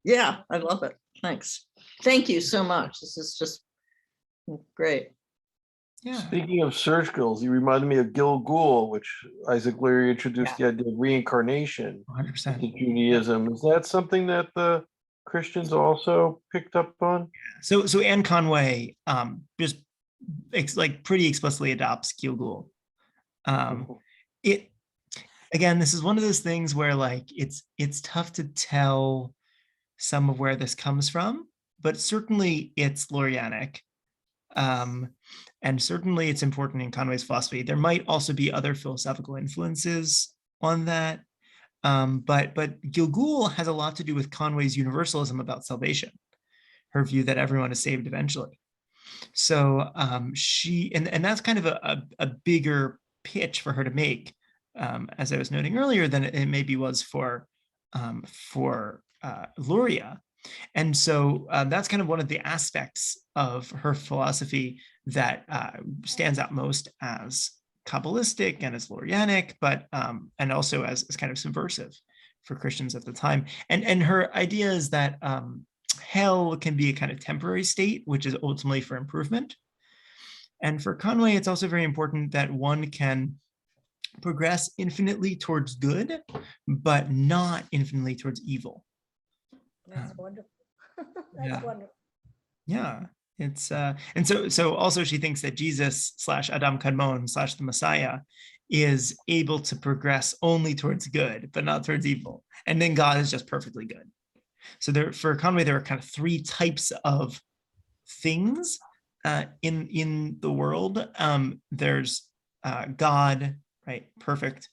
Yeah, I love it. Thanks. Thank you so much. This is just great. Yeah. Speaking of circles, you reminded me of Gilgul, which Isaac Leary introduced the idea of reincarnation 100%. to Judaism. Is that something that the Christians also picked up on? So Anne Conway just like pretty explicitly adopts Gilgul. It again, this is one of those things where like it's tough to tell some of where this comes from, but certainly it's Lurianic. And certainly it's important in Conway's philosophy. There might also be other philosophical influences on that. But Gilgul has a lot to do with Conway's universalism about salvation, her view that everyone is saved eventually. So she, and that's kind of a bigger pitch for her to make, as I was noting earlier, than it maybe was for Luria. And so that's kind of one of the aspects of her philosophy that stands out most as Kabbalistic and as Lurianic, but and also as kind of subversive for Christians at the time. And her idea is that hell can be a kind of temporary state, which is ultimately for improvement. And for Conway, it's also very important that one can progress infinitely towards good, but not infinitely towards evil. That's wonderful. That's wonderful. Yeah, it's and so also she thinks that Jesus / Adam Kadmon / the Messiah is able to progress only towards good, but not towards evil. And then God is just perfectly good. So there, for Conway, there are kind of three types of things in the world. There's God, right, perfect.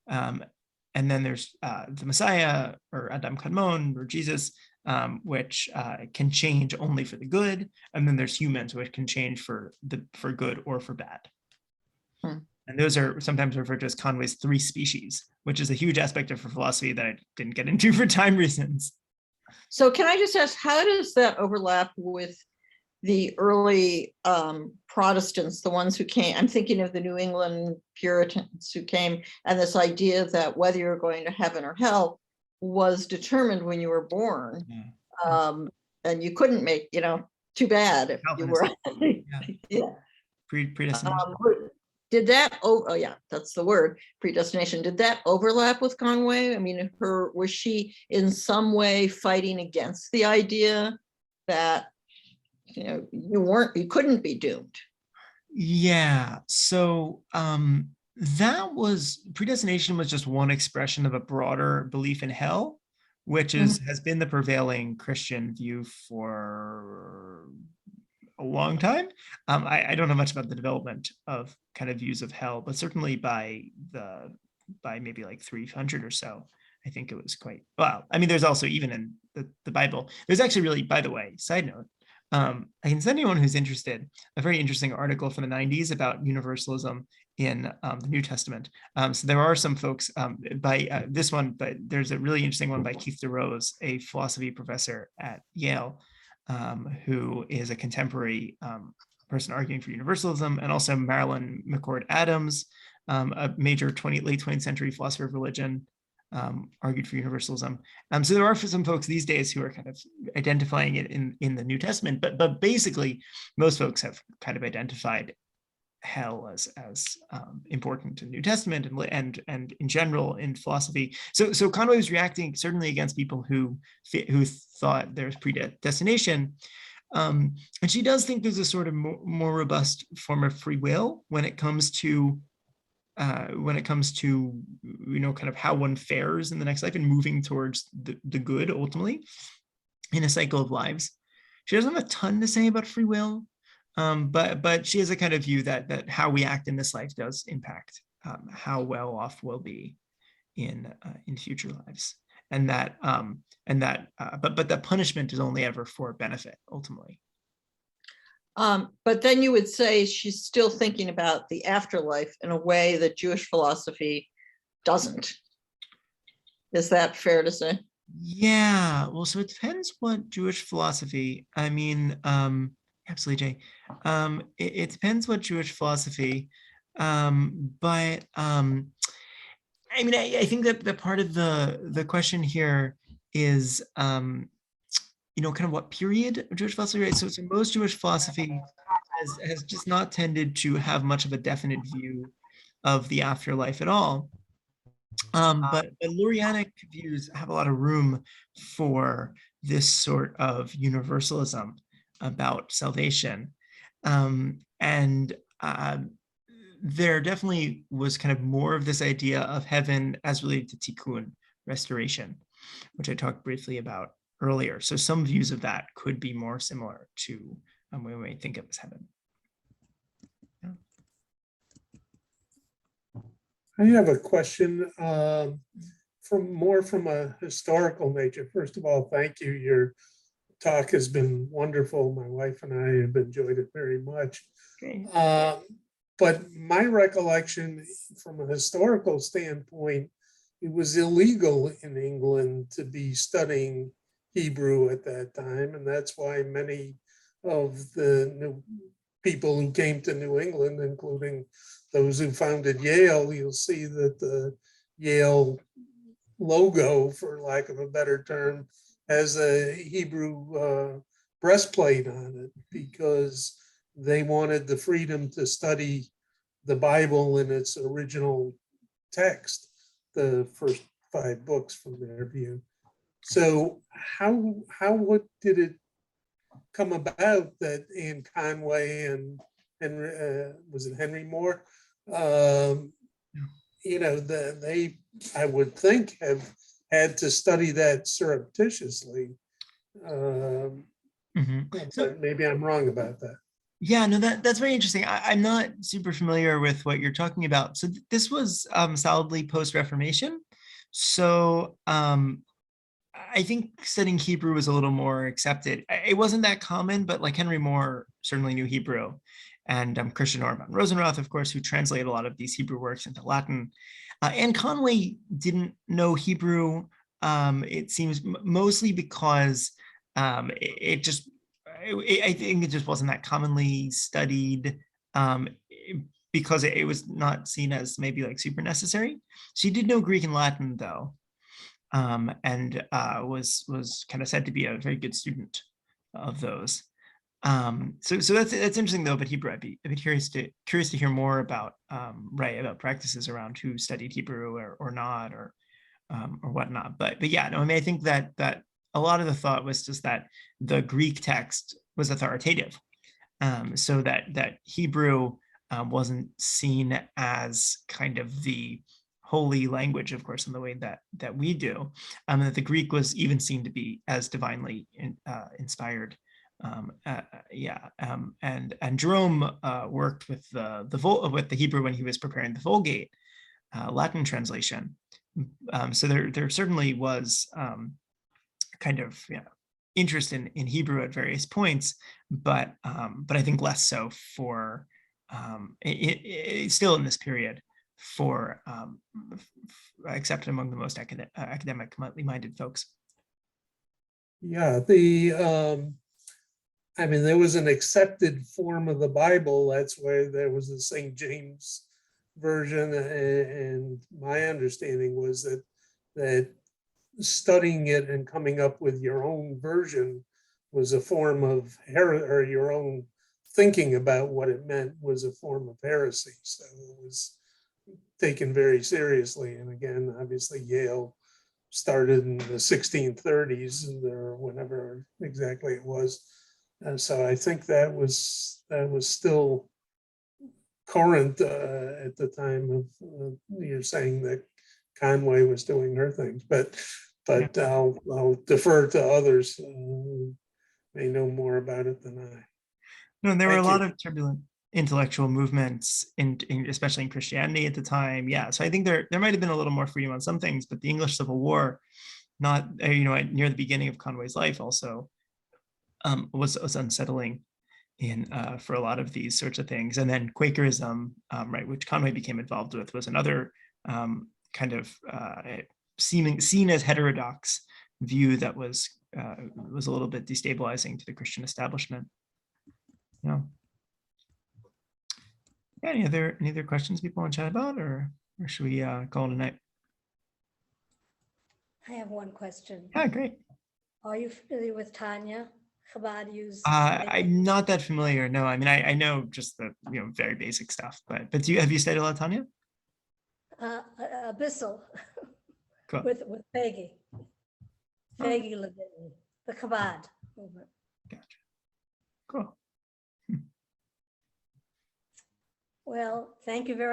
And then there's the Messiah, or Adam Kadmon, or Jesus, which can change only for the good. And then there's humans, which can change for good or for bad. And those are sometimes referred to as Conway's three species, which is a huge aspect of her philosophy that I didn't get into for time reasons. So can I just ask, how does that overlap with the early Protestants, the ones who came? I'm thinking of the New England Puritans who came, and this idea that whether you're going to heaven or hell was determined when you were born. And you couldn't make, too bad if you were. Predestination. Did that, oh yeah, that's the word, predestination. Did that overlap with Conway? I mean, was she in some way fighting against the idea that, you couldn't be doomed? Yeah, so that was, predestination was just one expression of a broader belief in hell, which has been the prevailing Christian view for a long time. I don't know much about the development of kind of views of hell, but certainly by maybe like 300 or so, I think it was quite, well, I mean, there's also even in the Bible, there's actually really, by the way, side note, I can send anyone who's interested a very interesting article from the 90s about universalism in the New Testament. So there are some folks by this one, but there's a really interesting one by Keith DeRose, a philosophy professor at Yale, who is a contemporary person arguing for universalism, and also Marilyn McCord Adams, a major late 20th century philosopher of religion, argued for universalism. So there are some folks these days who are kind of identifying it in the New Testament, but basically most folks have kind of identified hell as important to the New Testament and in general in philosophy. So Conway was reacting certainly against people who thought there's predestination. And she does think there's a sort of more robust form of free will when it comes to when it comes to, kind of how one fares in the next life and moving towards the good ultimately in a cycle of lives. She doesn't have a ton to say about free will, but she has a kind of view that how we act in this life does impact how well off we'll be in future lives, and that but that punishment is only ever for benefit ultimately. But then you would say she's still thinking about the afterlife in a way that Jewish philosophy doesn't. Is that fair to say? Yeah, well, so it depends what Jewish philosophy. I mean, absolutely, Jay. It depends what Jewish philosophy, but I mean, I think that the part of the question here is, kind of what period of Jewish philosophy, right? So most Jewish philosophy has just not tended to have much of a definite view of the afterlife at all. But Lurianic views have a lot of room for this sort of universalism about salvation. And there definitely was kind of more of this idea of heaven as related to tikkun, restoration, which I talked briefly about earlier. So some views of that could be more similar to when we think of as heaven. I have a question from a historical nature. First of all, thank you. Your talk has been wonderful. My wife and I have enjoyed it very much. Okay. But my recollection from a historical standpoint, it was illegal in England to be studying Hebrew at that time. And that's why many of the new people who came to New England, including those who founded Yale, you'll see that the Yale logo, for lack of a better term, has a Hebrew breastplate on it because they wanted the freedom to study the Bible in its original text, the first 5 books from their view. So what did it come about that Anne Conway and was it Henry Moore? They, I would think, have had to study that surreptitiously. But maybe I'm wrong about that. Yeah, no, that's very interesting. I'm not super familiar with what you're talking about. So this was solidly post-Reformation. So I think studying Hebrew was a little more accepted. It wasn't that common, but like Henry Moore certainly knew Hebrew. And Christian Orban Rosenroth, of course, who translated a lot of these Hebrew works into Latin. Anne Conway didn't know Hebrew, it seems mostly because I think it just wasn't that commonly studied because it was not seen as maybe like super necessary. She did know Greek and Latin though, and was kind of said to be a very good student of those. So that's interesting though. But Hebrew, I'd be curious to hear more about about practices around who studied Hebrew or not or whatnot. But yeah, no, I mean I think that a lot of the thought was just that the Greek text was authoritative, so that Hebrew wasn't seen as kind of the holy language, of course, in the way that we do, and that the Greek was even seen to be as divinely inspired. And Jerome worked with the Hebrew when he was preparing the Vulgate Latin translation. So there certainly was kind of interest in Hebrew at various points, but I think less so for still in this period for accepted among the most academically minded folks. Yeah, I mean, there was an accepted form of the Bible. That's why there was the St. James version, and my understanding was that studying it and coming up with your own version was a form of or your own thinking about what it meant was a form of heresy. So it was taken very seriously. And again, obviously Yale started in the 1630s or whenever exactly it was. And so I think that was still current at the time of you're saying that Conway was doing her things, but I'll defer to others who may know more about it than I. No, there were a Thank lot you. of turbulent intellectual movements especially in Christianity at the time. Yeah, so I think there might have been a little more freedom on some things, but the English Civil War, not near the beginning of Conway's life, also was unsettling in for a lot of these sorts of things. And then Quakerism, right, which Conway became involved with, was another kind of seen as heterodox view that was a little bit destabilizing to the Christian establishment. Yeah. Any other questions people want to chat about, or should we call it a night? I have one question. Yeah, great. Are you familiar with Tanya? Chabad used. I'm not that familiar. No, I mean, I know just the very basic stuff, but have you studied a lot, Tanya? A bissel Cool. with Peggy. Peggy Levin, the Chabad movement. Gotcha. Cool. Well, thank you very